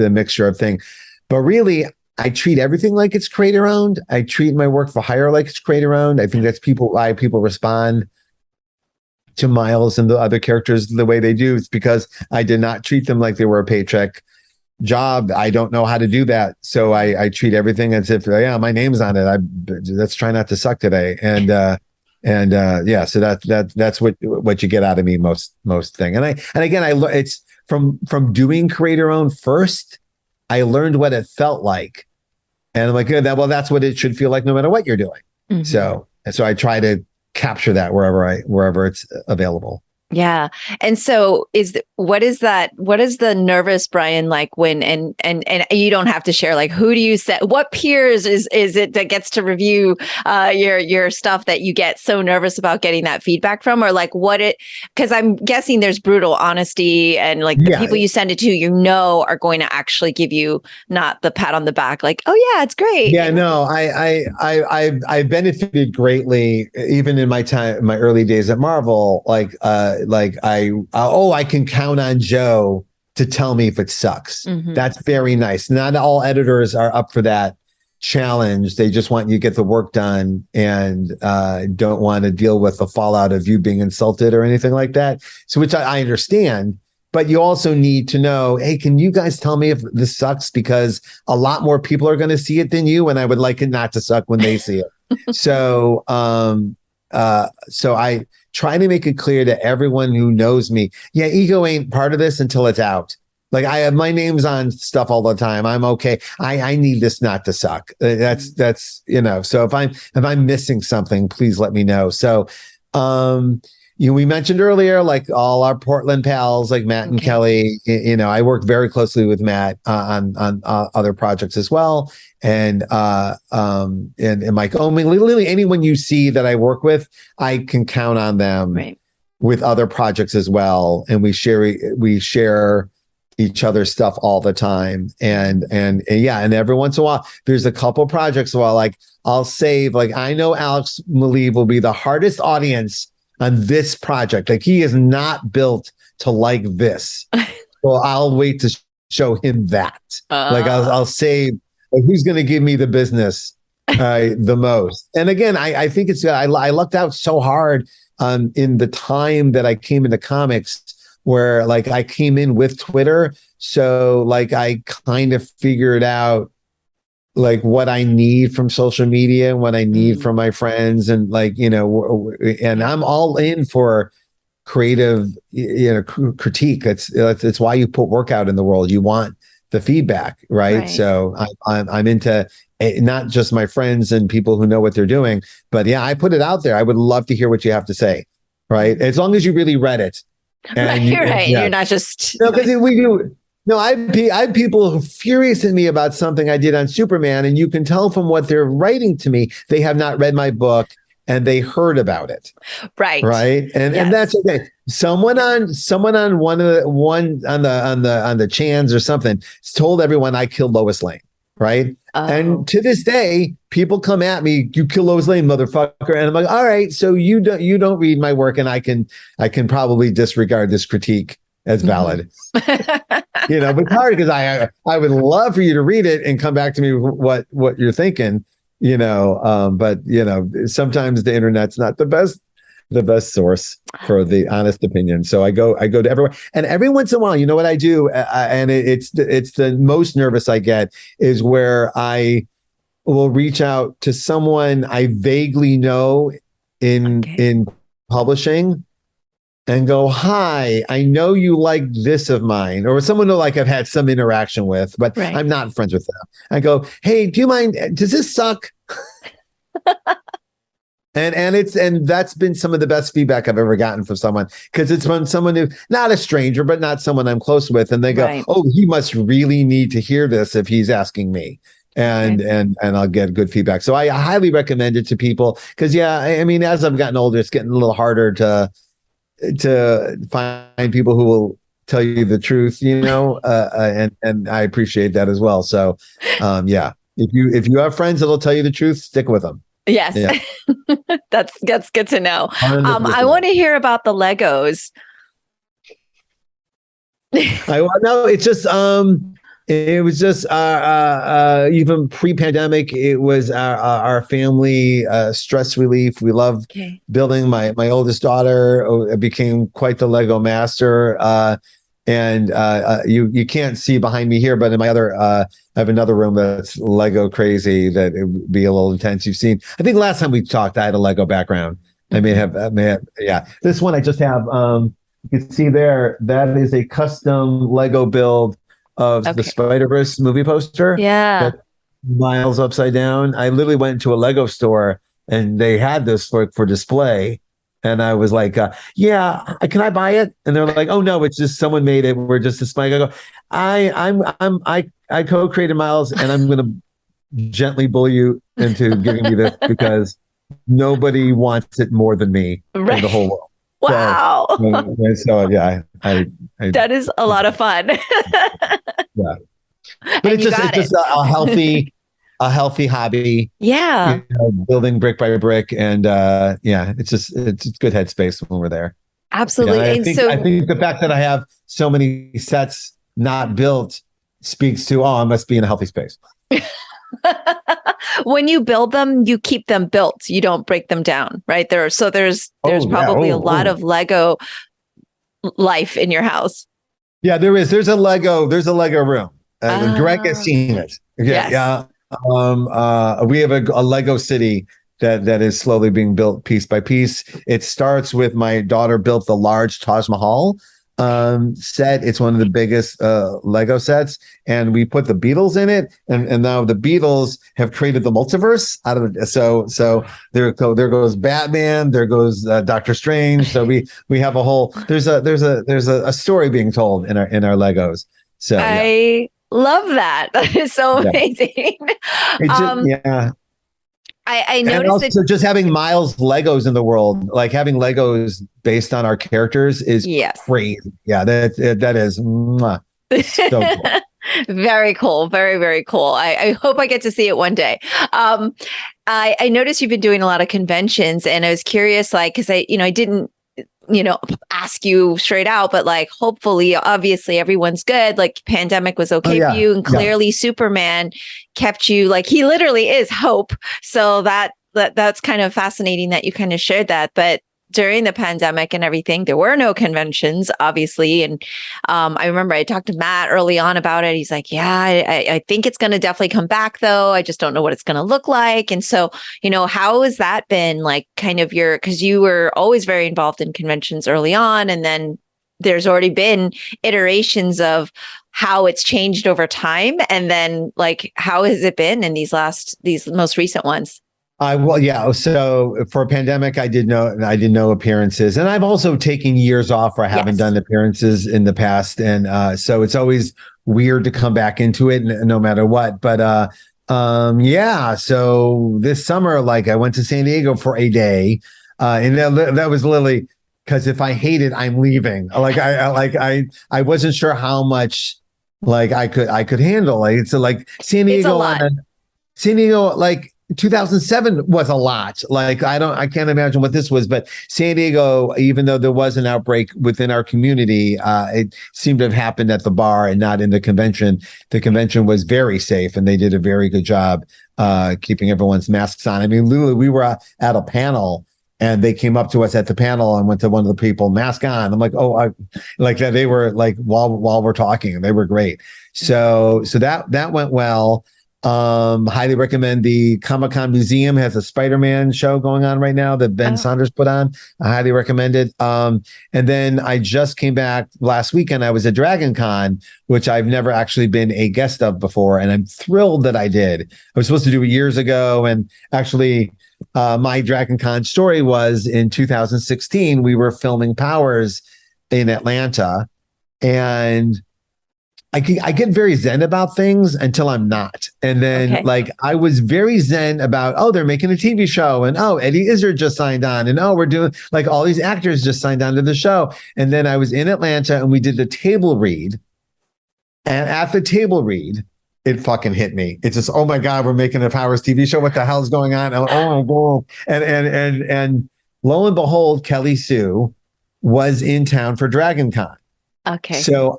Speaker 2: mixture of thing. But really, I treat everything like it's creator owned. I treat my work for hire like it's creator owned. I think that's why people respond to Miles and the other characters the way they do. It's because I did not treat them like they were a paycheck job. I don't know how to do that. So I treat everything as if, my name's on it. Let's try not to suck today. So that's what you get out of me most thing. And again, it's from doing creator owned first, I learned what it felt like. And I'm like, that's what it should feel like no matter what you're doing. Mm-hmm. So I try to capture that wherever it's available.
Speaker 1: Yeah. And so what is the nervous Brian like when, and you don't have to share, like, who do you set, what peers is it that gets to review your stuff that you get so nervous about getting that feedback from, or like because I'm guessing there's brutal honesty, and like the people you send it to, are going to actually give you not the pat on the back, like, oh yeah, it's great.
Speaker 2: Yeah, no, I benefited greatly even in my early days at Marvel. I can count on Joe to tell me if it sucks. Mm-hmm. That's very nice. Not all editors are up for that challenge. They just want you to get the work done and don't want to deal with the fallout of you being insulted or anything like that. So, which I understand. But you also need to know, hey, can you guys tell me if this sucks? Because a lot more people are going to see it than you, and I would like it not to suck when they see it. So I try to make it clear to everyone who knows me. Yeah, ego ain't part of this until it's out. Like, I have my name's on stuff all the time. I'm okay. I need this not to suck. That's So if I'm missing something, please let me know. So. We mentioned earlier, like all our Portland pals, like Matt and Kelly. I work very closely with Matt on other projects as well, and Mike Omi. Literally anyone you see that I work with, I can count on them with other projects as well, and we share each other's stuff all the time, and every once in a while, there's a couple projects where I'll save. Like, I know Alex Maleev will be the hardest audience on this project. Like, he is not built to like this. So I'll wait to show him that. I'll say, who's going to give me the business the most. And again, I think it's, I lucked out so hard in the time that I came into comics, where like I came in with Twitter. So like I kind of figured out like what I need from social media and what I need from my friends, and and I'm all in for creative, critique. That's why you put work out in the world. You want the feedback, right? So I'm into not just my friends and people who know what they're doing, but yeah, I put it out there. I would love to hear what you have to say, right? As long as you really read it. And
Speaker 1: you're not just
Speaker 2: because we do. No, I have people who are furious at me about something I did on Superman, and you can tell from what they're writing to me, they have not read my book and they heard about it.
Speaker 1: Right.
Speaker 2: And that's okay. Someone on the Chans or something told everyone I killed Lois Lane. Right. Oh. And to this day, people come at me, you kill Lois Lane, motherfucker. And I'm like, all right, so you don't read my work, and I can probably disregard this critique as valid. But it's hard because I would love for you to read it and come back to me with what you're thinking, but sometimes the internet's not the best source for the honest opinion. So I go to everyone, and every once in a while, you know what I do, and it's the most nervous I get is where I will reach out to someone I vaguely know in publishing and go, hi, I know you like this of mine, or someone who like I've had some interaction with, but I'm not friends with them. I go, hey, do you mind? Does this suck? And that's been some of the best feedback I've ever gotten from someone, because it's when someone who, not a stranger, but not someone I'm close with, and they go, oh, he must really need to hear this if he's asking me. And I'll get good feedback. So I highly recommend it to people, because as I've gotten older, it's getting a little harder to find people who will tell you the truth, and I appreciate that as well. So, if you have friends that'll tell you the truth, stick with them.
Speaker 1: Yes. Yeah. That's good to know. I want to hear about the Legos.
Speaker 2: It's just, it was just even pre-pandemic, it was our family stress relief. We loved building. My oldest daughter became quite the Lego master. And you can't see behind me here, but in my other, I have another room that's Lego crazy that it would be a little intense. You've seen, I think last time we talked, I had a Lego background. I may have, yeah. This one I just have, you can see there, that is a custom Lego build of the Spider-Verse movie poster.
Speaker 1: Yeah.
Speaker 2: Miles upside down. I literally went to a Lego store and they had this for display. And I was like, yeah, can I buy it? And they're like, oh no, it's just someone made it. We're just displaying. I go, I co-created Miles, and I'm going to gently bully you into giving me this because nobody wants it more than me in the whole world.
Speaker 1: Wow.
Speaker 2: So yeah, I
Speaker 1: that is a lot of fun.
Speaker 2: Yeah, but it's just a healthy hobby.
Speaker 1: Yeah,
Speaker 2: you know, building brick by brick, and yeah, it's good headspace when we're there.
Speaker 1: Absolutely.
Speaker 2: Yeah, I think the fact that I have so many sets not built speaks to, I must be in a healthy space.
Speaker 1: When you build them, you keep them built. You don't break them down, right? There's probably a lot of Lego life in your house.
Speaker 2: Yeah, there is. There's a Lego room. Greg has seen it. Yeah, yes. We have a Lego city that is slowly being built piece by piece. It starts with my daughter built the large Taj Mahal set. It's one of the biggest Lego sets, and we put the Beatles in it, and now the Beatles have created the multiverse out of it. So there goes Batman, there goes Doctor Strange. So we have a whole there's a story being told in our Legos. So
Speaker 1: I love that. That is so amazing.
Speaker 2: Yeah.
Speaker 1: I noticed
Speaker 2: and also just having Miles Legos in the world, like having Legos based on our characters is crazy. Yeah, that is so cool.
Speaker 1: Very cool. Very, very cool. I hope I get to see it one day. I noticed you've been doing a lot of conventions, and I was curious, like, because I didn't ask you straight out, but like, hopefully, obviously everyone's good. Like pandemic was okay for you, and clearly Superman kept you, like, he literally is hope. So that's kind of fascinating that you kind of shared that. But during the pandemic and everything, there were no conventions, obviously. And I remember I talked to Matt early on about it. He's like, yeah, I think it's going to definitely come back, though. I just don't know what it's going to look like. And so, how has that been, like, kind of because you were always very involved in conventions early on, and then there's already been iterations of how it's changed over time. And then, like, how has it been in these most recent ones?
Speaker 2: Well, yeah. So for a pandemic, I did no appearances, and I've also taken years off where I haven't done appearances in the past, and so it's always weird to come back into it, no matter what. But yeah. So this summer, like, I went to San Diego for a day, and that was literally because if I hate it, I'm leaving. Like I wasn't sure how much like I could handle. Like it's like San Diego, like. 2007 was a lot. Like I can't imagine what this was, but San Diego, even though there was an outbreak within our community, it seemed to have happened at the bar and not in the convention. The convention was very safe, and they did a very good job keeping everyone's masks on. I mean, literally, we were at a panel, and they came up to us at the panel and went to one of the people, mask on. I'm like, like that. They were like, while we're talking, they were great. So that went well. Highly recommend the Comic-Con Museum has a Spider-Man show going on right now that Ben Saunders put on. I highly recommend it. And then I just came back last weekend. I was at Dragon Con, which I've never actually been a guest of before, and I'm thrilled that I did. I was supposed to do it years ago, and actually my Dragon Con story was in 2016. We were filming Powers in Atlanta, and I get very zen about things until I'm not. And then like I was very zen about, they're making a TV show, and Eddie Izzard just signed on, and we're doing, like, all these actors just signed on to the show. And then I was in Atlanta and we did the table read. And at the table read, it fucking hit me. It's just, oh my God, we're making a Powers TV show. What the hell is going on? And, oh my God. And lo and behold, Kelly Sue was in town for Dragon Con.
Speaker 1: Okay.
Speaker 2: So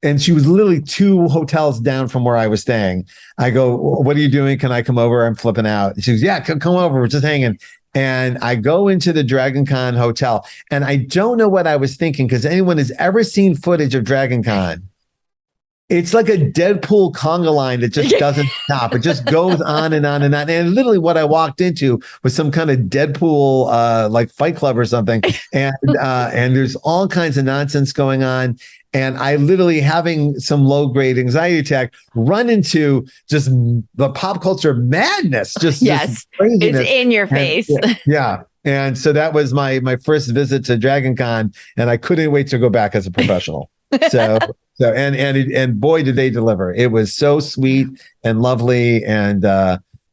Speaker 2: and she was literally 2 hotels down from where I was staying. I go, what are you doing? Can I come over? I'm flipping out. She goes, yeah, come over. We're just hanging. And I go into the Dragon Con hotel, and I don't know what I was thinking, because anyone has ever seen footage of Dragon Con, it's like a Deadpool conga line that just doesn't stop. It just goes on and on and on. And literally what I walked into was some kind of Deadpool like Fight Club or something. And there's all kinds of nonsense going on. And I literally, having some low-grade anxiety attack, run into just the pop culture madness. Just
Speaker 1: it's in your face.
Speaker 2: Yeah. And so that was my first visit to Dragon Con, and I couldn't wait to go back as a professional. And boy, did they deliver. It was so sweet and lovely. And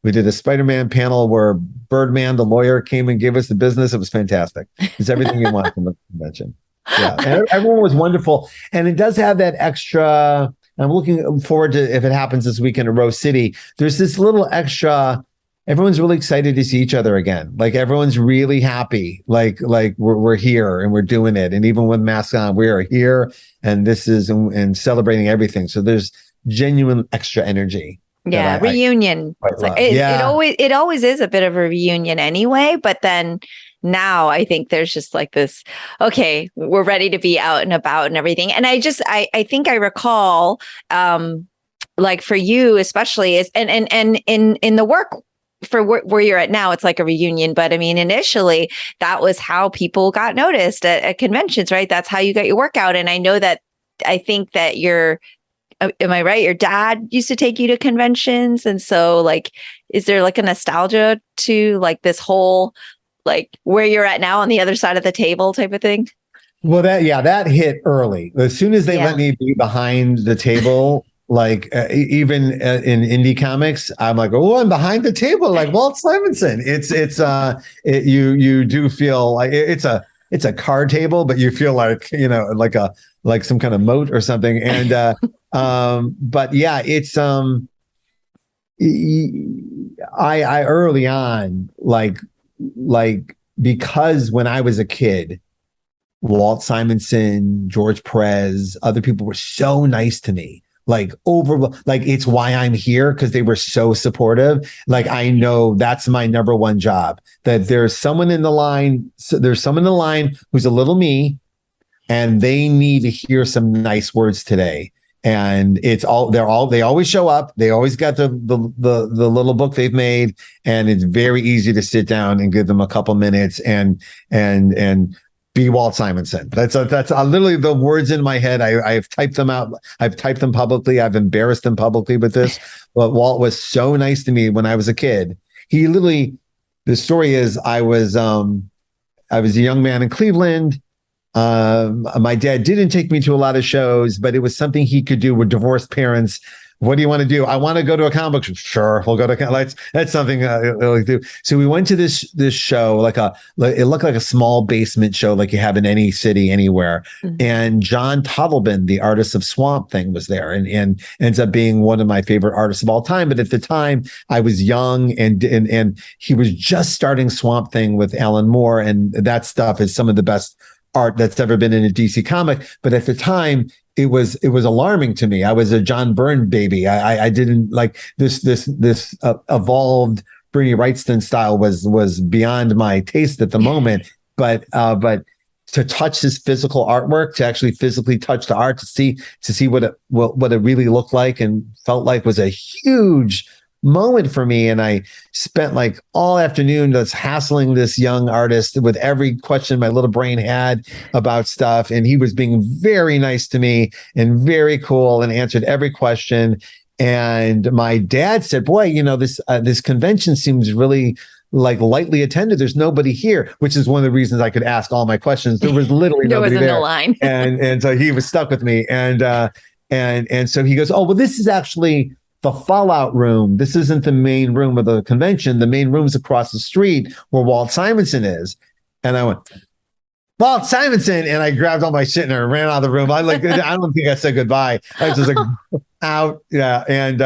Speaker 2: we did a Spider-Man panel where Birdman, the lawyer, came and gave us the business. It was fantastic. It's everything you want from a convention. Yeah, and everyone was wonderful. And it does have that extra. I'm looking forward to if it happens this weekend in Rose City. There's this little extra. Everyone's really excited to see each other again. Like everyone's really happy. Like we're here and we're doing it. And even with masks on, we are here and this is and celebrating everything. So there's genuine extra energy.
Speaker 1: Yeah, reunion. It always is a bit of a reunion anyway. But then now I think there's just like this. Okay, we're ready to be out and about and everything. And I think I recall, like for you especially, is and in the work. For where you're at now, it's like a reunion. But I mean, initially, that was how people got noticed at conventions, right? That's how you got your workout. And I think that am I right? Your dad used to take you to conventions. And so like, is there like a nostalgia to like this whole, like where you're at now on the other side of the table type of thing?
Speaker 2: Well, that hit early. As soon as they let me be behind the table, like even in indie comics, I'm like, oh, I'm behind the table, like Walt Simonson. You do feel like it's a card table, but you feel like like some kind of moat or something. And but yeah, it's I early on like because when I was a kid, Walt Simonson, George Perez, other people were so nice to me. Like it's why I'm here, because they were so supportive. Like I know that's my number one job. That there's someone in the line. So there's someone in the line who's a little me, and they need to hear some nice words today. And they always show up. They always got the little book they've made, and it's very easy to sit down and give them a couple minutes and be Walt Simonson. That's literally the words in my head. I've typed them out. I've typed them publicly. I've embarrassed them publicly with this. But Walt was so nice to me when I was a kid. He literally, the story is I was a young man in Cleveland. My dad didn't take me to a lot of shows, but it was something he could do with divorced parents. What do you want to do? I want to go to a comic book show. Sure, we'll go to that's something I like to do. So we went to this show, it looked like a small basement show, like you have in any city anywhere. Mm-hmm. And John Toddleben, the artist of Swamp Thing, was there, and ends up being one of my favorite artists of all time. But at the time, I was young, and he was just starting Swamp Thing with Alan Moore, and that stuff is some of the best art that's ever been in a DC comic. But at the time, it was alarming to me. I was a John Byrne baby. I didn't like this evolved Bernie Wrightson style was beyond my taste at the moment. But to touch his physical artwork, to actually physically touch the art, to see what it really looked like and felt like, was a huge moment for me. And I spent like all afternoon just hassling this young artist with every question my little brain had about stuff. And he was being very nice to me and very cool and answered every question. And my dad said, boy, this convention seems really like lightly attended. There's nobody here, which is one of the reasons I could ask all my questions. There was literally nobody there.
Speaker 1: No line.
Speaker 2: and so he was stuck with me. And so he goes, oh, well, this is actually the Fallout room. This isn't the main room of the convention. The main room's across the street where Walt Simonson is. And I went, Walt Simonson. And I grabbed all my shit and I ran out of the room. I don't think I said goodbye. I was just like out. Yeah. And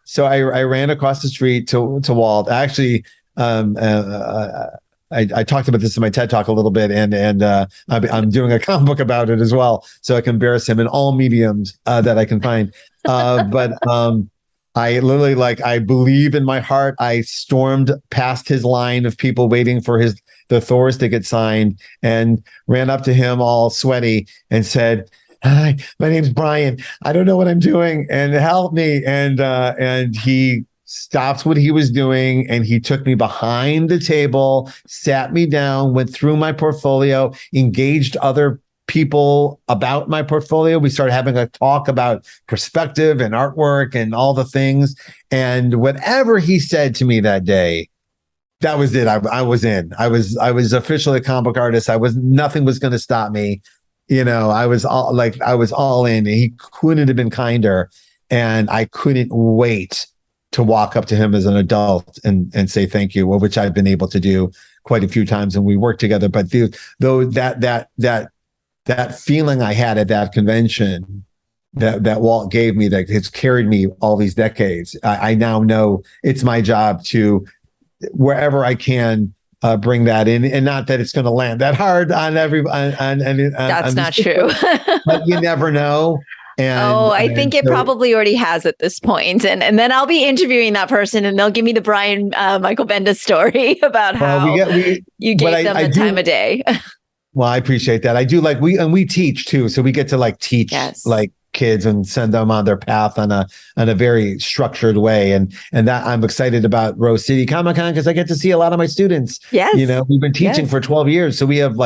Speaker 2: so I ran across the street to Walt. Actually, I talked about this in my TED Talk a little bit, and I'm doing a comic book about it as well, so I can embarrass him in all mediums that I can find. But I literally, I believe in my heart, I stormed past his line of people waiting for the Thors to get signed, and ran up to him all sweaty and said, "Hi, my name's Brian. I don't know what I'm doing, and help me." And he stopped what he was doing, and he took me behind the table, sat me down, went through my portfolio, engaged other people about my portfolio. We started having a talk about perspective and artwork and all the things. And whatever he said to me that day that was it. I was in. I was officially a comic book artist. Nothing was going to stop me. I was all in. He couldn't have been kinder, and I couldn't wait to walk up to him as an adult and say thank you, which I've been able to do quite a few times, and we worked together. But that feeling I had at that convention that Walt gave me, that it's carried me all these decades. I now know it's my job to, wherever I can, bring that in, and not that it's going to land that hard on
Speaker 1: That's not true.
Speaker 2: But you never know.
Speaker 1: I think it probably already has at this point. And then I'll be interviewing that person, and they'll give me the Brian Michael Bendis story about how you gave them the time of day.
Speaker 2: Well, I appreciate that. I do we teach too. So we get to teach kids and send them on their path on a very structured way. And that I'm excited about Rose City Comic-Con, because I get to see a lot of my students.
Speaker 1: Yes.
Speaker 2: We've been teaching for 12 years. So we have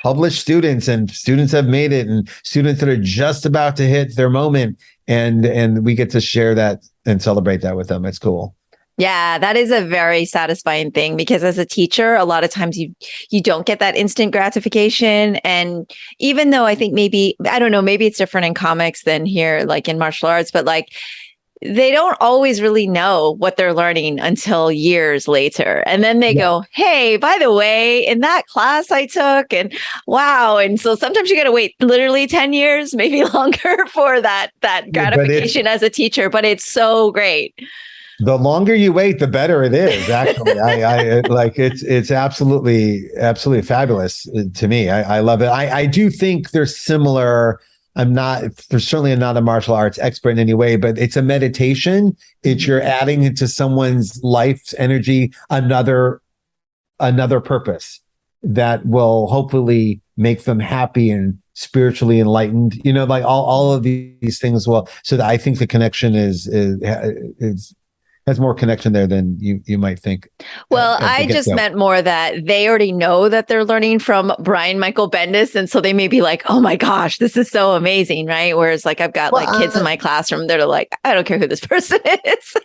Speaker 2: published students, and students have made it, and students that are just about to hit their moment. And we get to share that and celebrate that with them. It's cool.
Speaker 1: Yeah, that is a very satisfying thing, because as a teacher, a lot of times you don't get that instant gratification. And even though I think maybe it's different in comics than here, in martial arts, but they don't always really know what they're learning until years later. And then they go, hey, by the way, in that class I took, and wow. And so sometimes you got to wait literally 10 years, maybe longer, for that gratification as a teacher. But it's so great.
Speaker 2: The longer you wait, the better it is. Actually, it's absolutely fabulous to me. I love it. I do think they're similar. Certainly not a martial arts expert in any way, but it's a meditation. You're adding into someone's life's energy another purpose that will hopefully make them happy and spiritually enlightened. All of these things will. So that I think the connection has more connection there than you might think.
Speaker 1: Well, I just meant more that they already know that they're learning from Brian Michael Bendis. And so they may be like, oh my gosh, this is so amazing, right? Whereas I've got kids in my classroom, they're like, I don't care who this person is.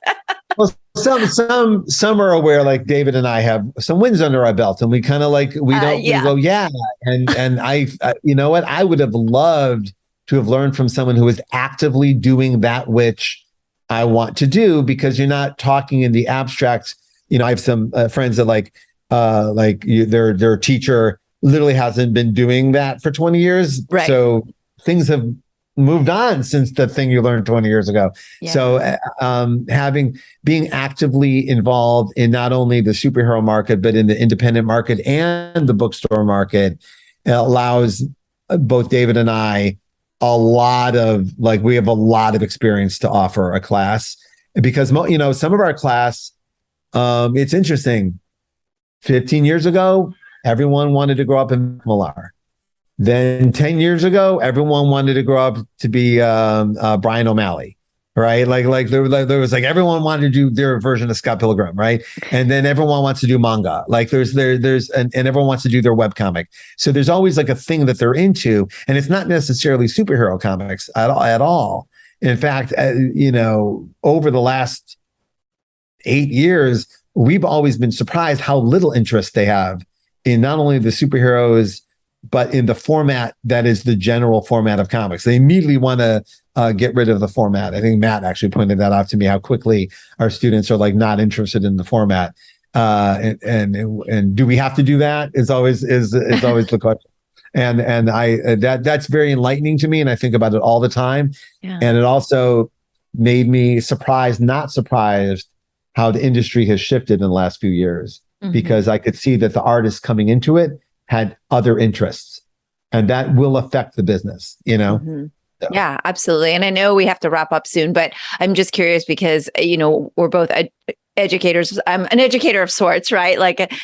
Speaker 2: Well, some are aware, like David and I have some wins under our belt, and we kind of we go, yeah. And I you know what? I would have loved to have learned from someone who is actively doing that which I want to do, because you're not talking in the abstract. I have some friends that their teacher literally hasn't been doing that for 20 years.
Speaker 1: Right.
Speaker 2: So things have moved on since the thing you learned 20 years ago. Yeah. So being actively involved in not only the superhero market, but in the independent market and the bookstore market allows both David and I we have a lot of experience to offer a class, because some of our class, it's interesting. 15 years ago, everyone wanted to grow up in Millar. Then 10 years ago, everyone wanted to grow up to be Brian O'Malley, right? There was everyone wanted to do their version of Scott Pilgrim, right? And then everyone wants to do manga. And everyone wants to do their webcomic. So there's always a thing that they're into, and it's not necessarily superhero comics at all. In fact, over the last 8 years, we've always been surprised how little interest they have in not only the superheroes, but in the format that is the general format of comics. They immediately want to get rid of the format. I think Matt actually pointed that out to me, how quickly our students are not interested in the format. And do we have to do that? Is always the question. And that's very enlightening to me, and I think about it all the time. Yeah. And it also made me not surprised how the industry has shifted in the last few years, because I could see that the artists coming into it had other interests, and that will affect the business, So.
Speaker 1: Yeah, absolutely. And I know we have to wrap up soon, but I'm just curious because, we're both educators. I'm an educator of sorts, right?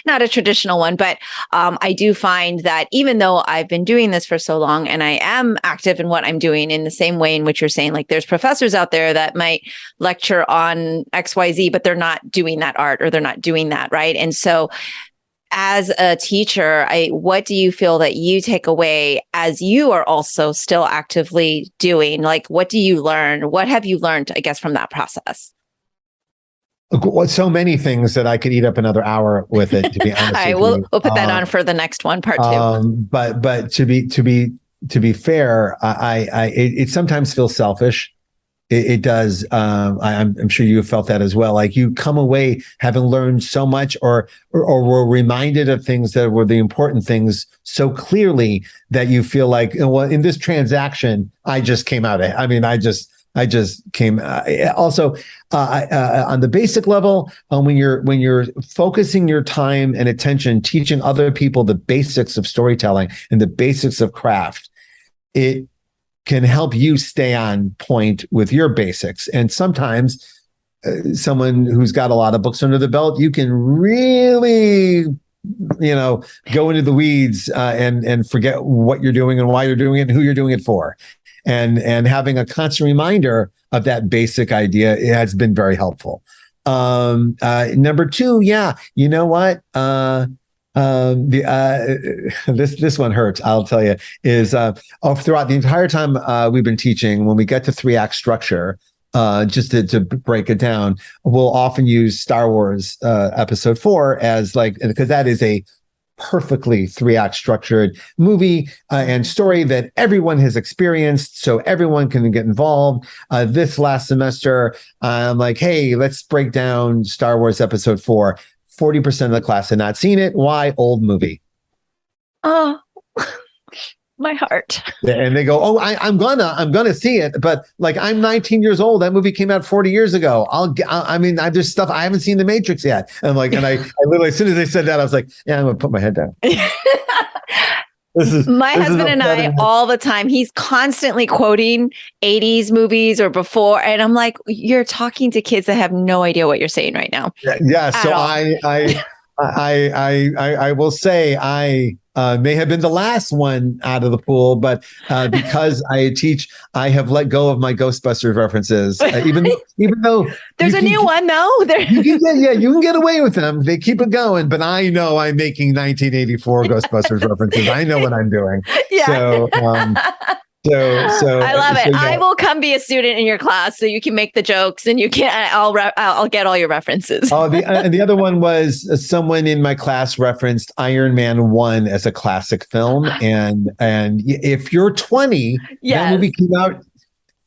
Speaker 1: Not a traditional one, but I do find that even though I've been doing this for so long and I am active in what I'm doing in the same way in which you're saying, there's professors out there that might lecture on XYZ, but they're not doing that art, or they're not doing that, right? And so as a teacher, what do you feel that you take away as you are also still actively doing? What do you learn? What have you learned, I guess, from that process?
Speaker 2: So many things that I could eat up another hour with it, to be honest.
Speaker 1: All right, we'll put that on for the next one, part 2.
Speaker 2: But to be fair, it sometimes feels selfish. It does. I'm sure you have felt that as well. Like you come away having learned so much, or were reminded of things that were the important things so clearly that you feel like, well, in this transaction, I just came out. I just came. Also, on the basic level, when you're focusing your time and attention, teaching other people the basics of storytelling and the basics of craft, it can help you stay on point with your basics. And sometimes, someone who's got a lot of books under the belt, you can really, go into the weeds and forget what you're doing and why you're doing it and who you're doing it for. And having a constant reminder of that basic idea, it has been very helpful. Number 2, yeah, you know what? This one hurts, I'll tell you, is throughout the entire time we've been teaching, when we get to 3-act structure, just to break it down, we'll often use Star Wars Episode 4 as because that is a perfectly 3-act structured movie and story that everyone has experienced, so everyone can get involved. This last semester, I'm like, hey, let's break down Star Wars Episode 4. 40% of the class had not seen it. Why? Old movie. Oh,
Speaker 1: my heart.
Speaker 2: And they go, oh, I'm gonna see it, but I'm 19 years old. That movie came out 40 years ago. There's stuff I haven't seen The Matrix yet. And I literally, as soon as they said that, I was like, yeah, I'm gonna put my head down.
Speaker 1: My husband and I all the time, he's constantly quoting 80s movies or before. And I'm like, you're talking to kids that have no idea what you're saying right now.
Speaker 2: Yeah. So I will say I may have been the last one out of the pool, but because I teach, I have let go of my Ghostbusters references. Even though
Speaker 1: there's a new one, though.
Speaker 2: You can get away with them. They keep it going, but I know I'm making 1984 Ghostbusters references. I know what I'm doing. Yeah. So
Speaker 1: I love it. Yeah. I will come be a student in your class so you can make the jokes and I'll get all your references.
Speaker 2: And the other one was someone in my class referenced Iron Man 1 as a classic film. And if you're 20, that movie came out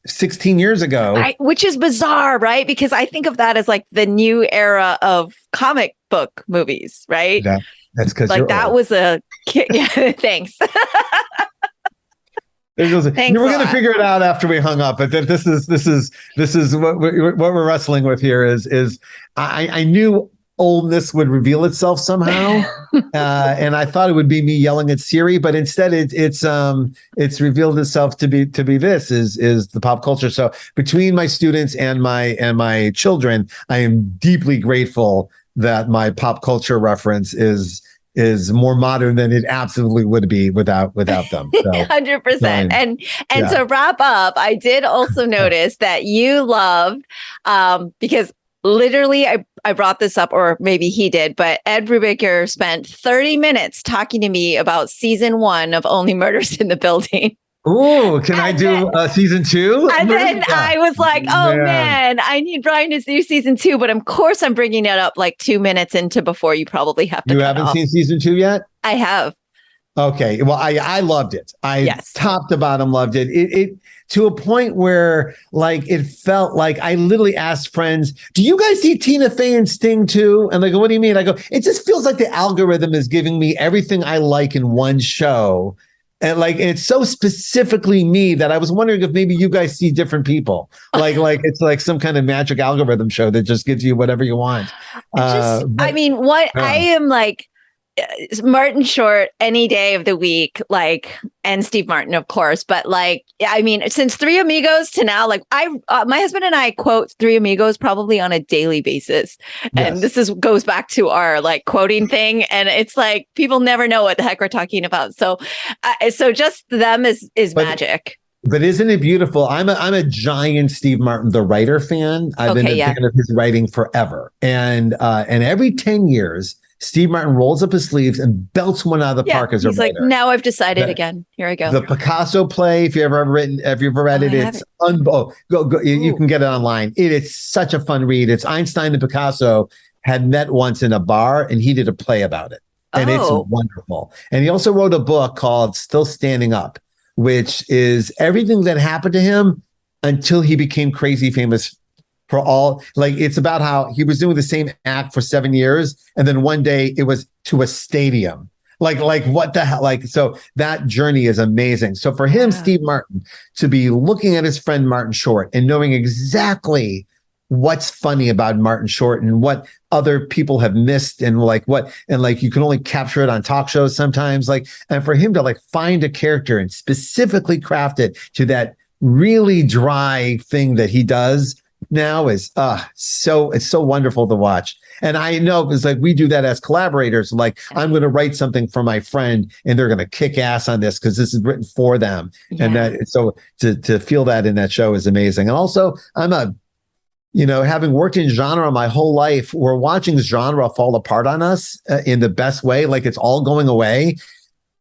Speaker 2: 16 years ago.
Speaker 1: Which is bizarre, right? Because I think of that as the new era of comic book movies, right?
Speaker 2: That's because
Speaker 1: that old. Was a kid. Yeah, thanks.
Speaker 2: We're going to figure it out after we hung up, but this is what we're wrestling with here. Is I knew oldness would reveal itself somehow, and I thought it would be me yelling at Siri, but instead it's revealed itself to be this is the pop culture. So between my students and my children, I am deeply grateful that my pop culture reference is more modern than it absolutely would be without them.
Speaker 1: 100%. And to wrap up, I did also notice that you loved, because literally I brought this up, or maybe he did, but Ed Brubaker spent 30 minutes talking to me about season 1 of Only Murders in the Building.
Speaker 2: Oh, can I do season 2?
Speaker 1: And then I was like, oh man, I need Brian to do season 2. But of course, I'm bringing it up 2 minutes into before you probably have to.
Speaker 2: You haven't seen season 2 yet?
Speaker 1: I have.
Speaker 2: Okay. Well, I loved it. Top to bottom loved it. It to a point where it felt like I literally asked friends, do you guys see Tina Fey and Sting too? And they go, what do you mean? I go, it just feels like the algorithm is giving me everything I like in one show. And it's so specifically me that I was wondering if maybe you guys see different people. It's like some kind of magic algorithm show that just gives you whatever you want.
Speaker 1: I am Martin Short any day of the week, and Steve Martin, of course. But since Three Amigos to now, my husband and I quote Three Amigos probably on a daily basis. And this goes back to our quoting thing. And it's people never know what the heck we're talking about. So just them is magic.
Speaker 2: But isn't it beautiful? I'm a giant Steve Martin, the writer fan. I've been a fan of his writing forever. And every 10 years, Steve Martin rolls up his sleeves and belts one out of the park as a
Speaker 3: writer. He's like, now I've decided again. Here I go.
Speaker 2: The Picasso play, if you've ever read it, it's go. You can get it online. It is such a fun read. It's Einstein and Picasso had met once in a bar, and he did a play about it. And it's wonderful. And he also wrote a book called Still Standing Up, which is everything that happened to him until he became crazy famous for all. Like, it's about how he was doing the same act for 7 years. And then one day it was to a stadium. Like what the hell? Like, so that journey is amazing. So for him, Steve Martin, to be looking at his friend Martin Short and knowing exactly what's funny about Martin Short and what other people have missed and you can only capture it on talk shows sometimes, and for him to find a character and specifically craft it to that really dry thing that he does now is it's so wonderful to watch. And I know it's we do that as collaborators. I'm going to write something for my friend and they're going to kick ass on this because this is written for them. Yeah. And so to feel that in that show is amazing. And also having worked in genre my whole life, we're watching genre fall apart on us in the best way. It's all going away.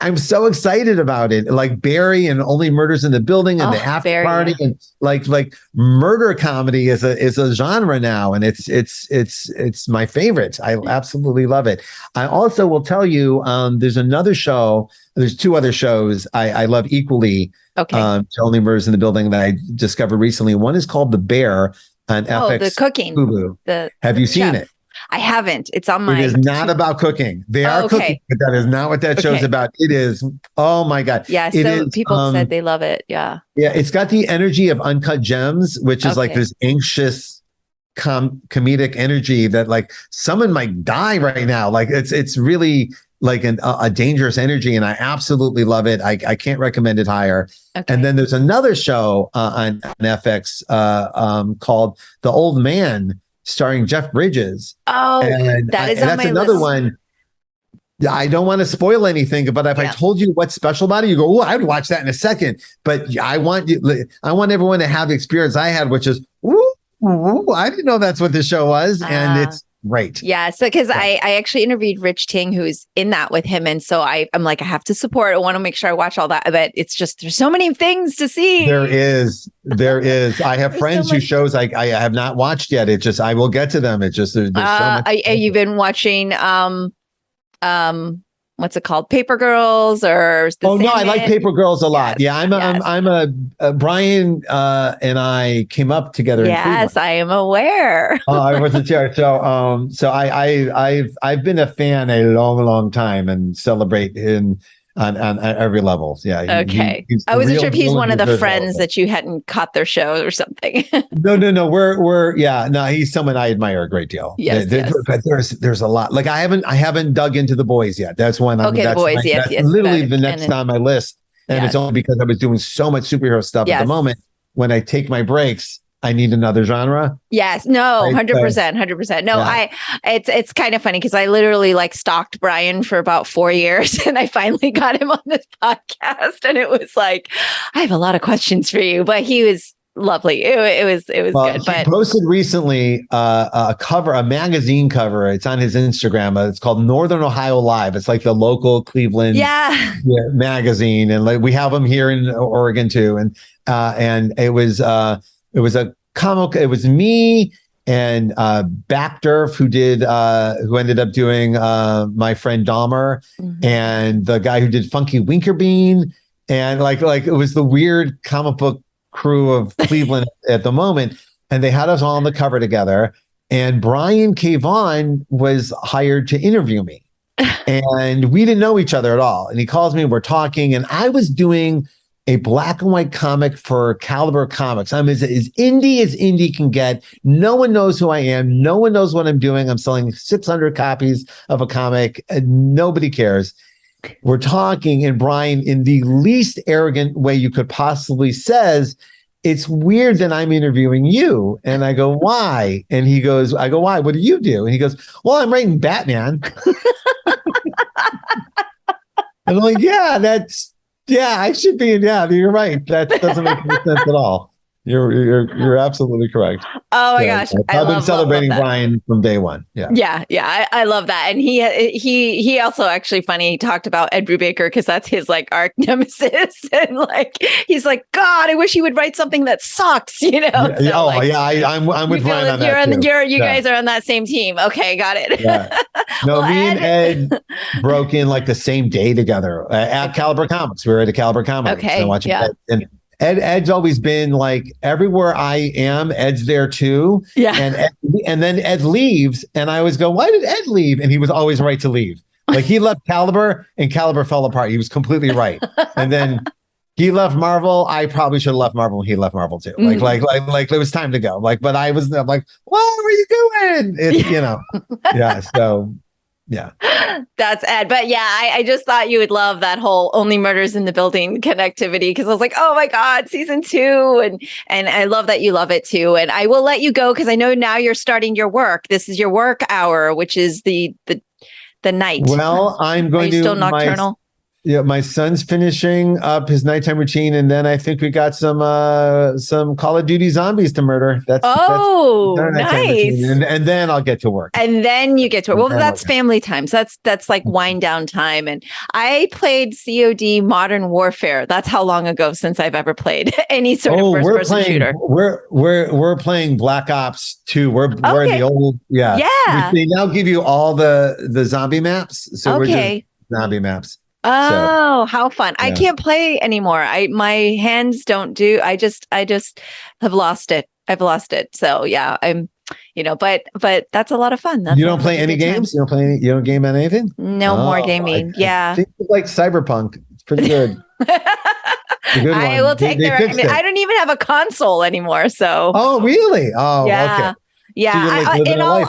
Speaker 2: I'm so excited about it. Like Barry and Only Murders in the Building and the After Party and like murder comedy is a genre now, and it's my favorite. I absolutely love it. I also will tell you, there's another show. There's two other shows I love equally. Okay. Only Murders in the Building that I discovered recently. One is called The Bear on FX.
Speaker 3: The cooking.
Speaker 2: Hulu. Have you seen it?
Speaker 3: I haven't. It's on my.
Speaker 2: It is not about cooking. They are cooking, but that is not what that show's about. It is. Oh my God.
Speaker 3: Yeah. So people said they love it. Yeah.
Speaker 2: Yeah. It's got the energy of Uncut Gems, which is like this anxious comedic energy that someone might die right now. It's really a dangerous energy, and I absolutely love it. I can't recommend it higher. Okay. And then there's another show on FX called The Old Man, starring Jeff Bridges. Oh, and that's another one. I don't want to spoil anything, but if I told you what's special about it, you go, "Oh, I'd watch that in a second." But I want everyone to have the experience I had, which is, I didn't know that's what this show was, and it's great.
Speaker 3: Yeah, so because I actually interviewed Rich Ting, who's in that with him, and so I'm like, I have to support. I want to make sure I watch all that, but it's just there's so many things to see.
Speaker 2: There is. I have friends whose shows I have not watched yet. It just I will get to them. It's just there's so much.
Speaker 3: You've been watching what's it called? Paper Girls or
Speaker 2: I like Paper Girls a lot. Yes, yeah, I'm a Brian and I came up together.
Speaker 3: Yes, I am aware.
Speaker 2: I wasn't there. So I've been a fan a long time and celebrate him on every level. Yeah.
Speaker 3: Okay. I wasn't sure if he's one of the friends that you hadn't caught their show or something.
Speaker 2: No. He's someone I admire a great deal.
Speaker 3: Yes.
Speaker 2: But there's a lot. I haven't dug into The Boys yet. That's one.
Speaker 3: The Boys. Yes.
Speaker 2: Literally the next on my list. And it's only because I was doing so much superhero stuff at the moment. When I take my breaks, I need another genre.
Speaker 3: Yes. No, 100%. No, it's kind of funny because I literally stalked Brian for about 4 years and I finally got him on this podcast, and it was I have a lot of questions for you, but he was lovely. It was good. But
Speaker 2: he posted recently a magazine cover. It's on his Instagram. It's called Northern Ohio Live. It's the local Cleveland magazine, and we have them here in Oregon too. And it was a comic. It was me and Backderf who ended up doing My Friend Dahmer, and the guy who did Funky Winkerbean, and it was the weird comic book crew of Cleveland at the moment, and they had us all on the cover together. And Brian K. Vaughan was hired to interview me, and we didn't know each other at all. And he calls me, and we're talking, and I was doing a black and white comic for Caliber Comics. I'm as indie as indie can get. No one knows who I am. No one knows what I'm doing. I'm selling 600 copies of a comic, and nobody cares. We're talking, and Brian, in the least arrogant way you could possibly, says, "It's weird that I'm interviewing you." And I go, "Why?" And he goes, "Why? What do you do?" And he goes, "Well, I'm writing Batman." And I'm like, I should be. Yeah, you're right. That doesn't make any sense at all. You're absolutely correct.
Speaker 3: Oh my gosh.
Speaker 2: I've been celebrating Brian from day one.
Speaker 3: Yeah. I love that. And he also actually funny, he talked about Ed Brubaker because that's his like arch nemesis. And like, he's like, God, I wish he would write something that sucks, you know?
Speaker 2: I'm with Brian on that.
Speaker 3: You guys are on that same team. Okay, got it.
Speaker 2: Yeah. No, well, me and Ed broke in like the same day together at Caliber Comics. We were at a Caliber Comics.
Speaker 3: Okay.
Speaker 2: Watching Ed. And Ed's always been like everywhere I am, Ed's there too.
Speaker 3: Yeah.
Speaker 2: And then Ed leaves, and I always go, why did Ed leave? And he was always right to leave. Like he left Caliber, and Caliber fell apart. He was completely right. And then he left Marvel. I probably should have left Marvel when he left Marvel too. Like it was time to go. Like, but I'm like, what were you doing? It's, you know, yeah. So. Yeah,
Speaker 3: that's Ed. But yeah, I just thought you would love that whole Only Murders in the Building connectivity because I was like, oh my God, season 2. And I love that you love it too. And I will let you go because I know now you're starting your work. This is your work hour, which is the night.
Speaker 2: Well, I'm going to
Speaker 3: still nocturnal.
Speaker 2: My son's finishing up his nighttime routine, and then I think we got some Call of Duty zombies to murder. That's
Speaker 3: nice.
Speaker 2: And then I'll get to work.
Speaker 3: And then you get to work. Well, that's family time. So that's like wind down time. And I played COD Modern Warfare. That's how long ago since I've ever played any sort of first person shooter.
Speaker 2: We're playing Black Ops 2. We're in the old They now give you all the zombie maps. So we're just zombie maps.
Speaker 3: Oh, how fun. Yeah. I can't play anymore. My hands don't do. I just have lost it. I've lost it. So yeah, I'm, but that's a lot of fun.
Speaker 2: You don't play any games? You don't game on anything?
Speaker 3: No more gaming.
Speaker 2: I think it's like Cyberpunk. It's pretty good.
Speaker 3: I will take the recommendation. I don't even have a console anymore. So.
Speaker 2: Oh, really? Oh, yeah. Okay.
Speaker 3: Yeah,
Speaker 2: so
Speaker 3: in all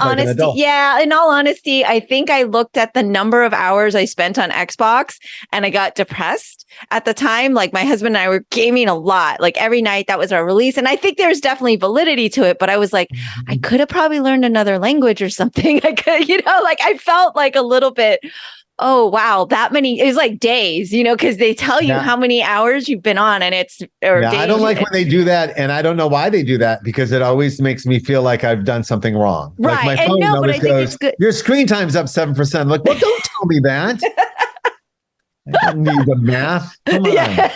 Speaker 3: honesty, I think I looked at the number of hours I spent on Xbox and I got depressed at the time. Like my husband and I were gaming a lot, like every night. That was our release. And I think there's definitely validity to it, but I was like, I could have probably learned another language or something. I could, like I felt like a little bit, oh, wow, that many, it was like days, because they tell you how many hours you've been on and days.
Speaker 2: I don't like when they do that. And I don't know why they do that because it always makes me feel like I've done something wrong.
Speaker 3: Right.
Speaker 2: Like my phone always goes, your screen time's up 7%. I'm like, well, don't tell me that. I don't need the math. Come on.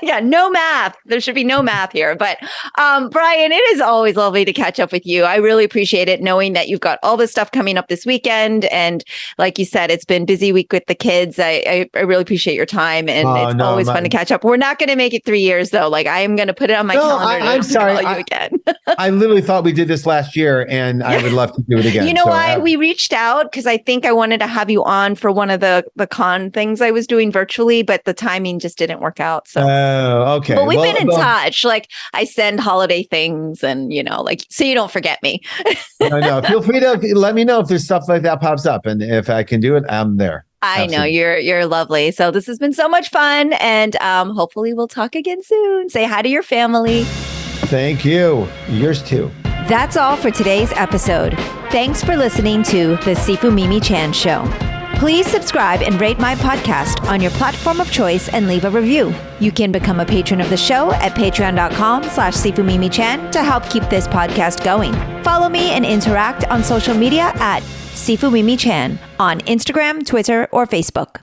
Speaker 3: Yeah, no math. There should be no math here. But Brian, it is always lovely to catch up with you. I really appreciate it knowing that you've got all this stuff coming up this weekend. And like you said, it's been a busy week with the kids. I really appreciate your time. And it's always fun to catch up. We're not going to make it 3 years, though. Like I am going to put it on my calendar.
Speaker 2: I'm sorry.
Speaker 3: Call you again.
Speaker 2: I literally thought we did this last year and I would love to do it again.
Speaker 3: You know why? We reached out because I think I wanted to have you on for one of the con things I was doing virtually, but the timing just didn't work out. So,
Speaker 2: okay.
Speaker 3: But we've been in touch. Like I send holiday things and, so you don't forget me.
Speaker 2: I know. Feel free to let me know if there's stuff like that pops up. And if I can do it, I'm there.
Speaker 3: I know you're lovely. So this has been so much fun. And hopefully we'll talk again soon. Say hi to your family.
Speaker 2: Thank you. Yours too.
Speaker 1: That's all for today's episode. Thanks for listening to The Sifu Mimi Chan Show. Please subscribe and rate my podcast on your platform of choice and leave a review. You can become a patron of the show at patreon.com/SifuMimiChan to help keep this podcast going. Follow me and interact on social media at Sifu Mimi Chan on Instagram, Twitter, or Facebook.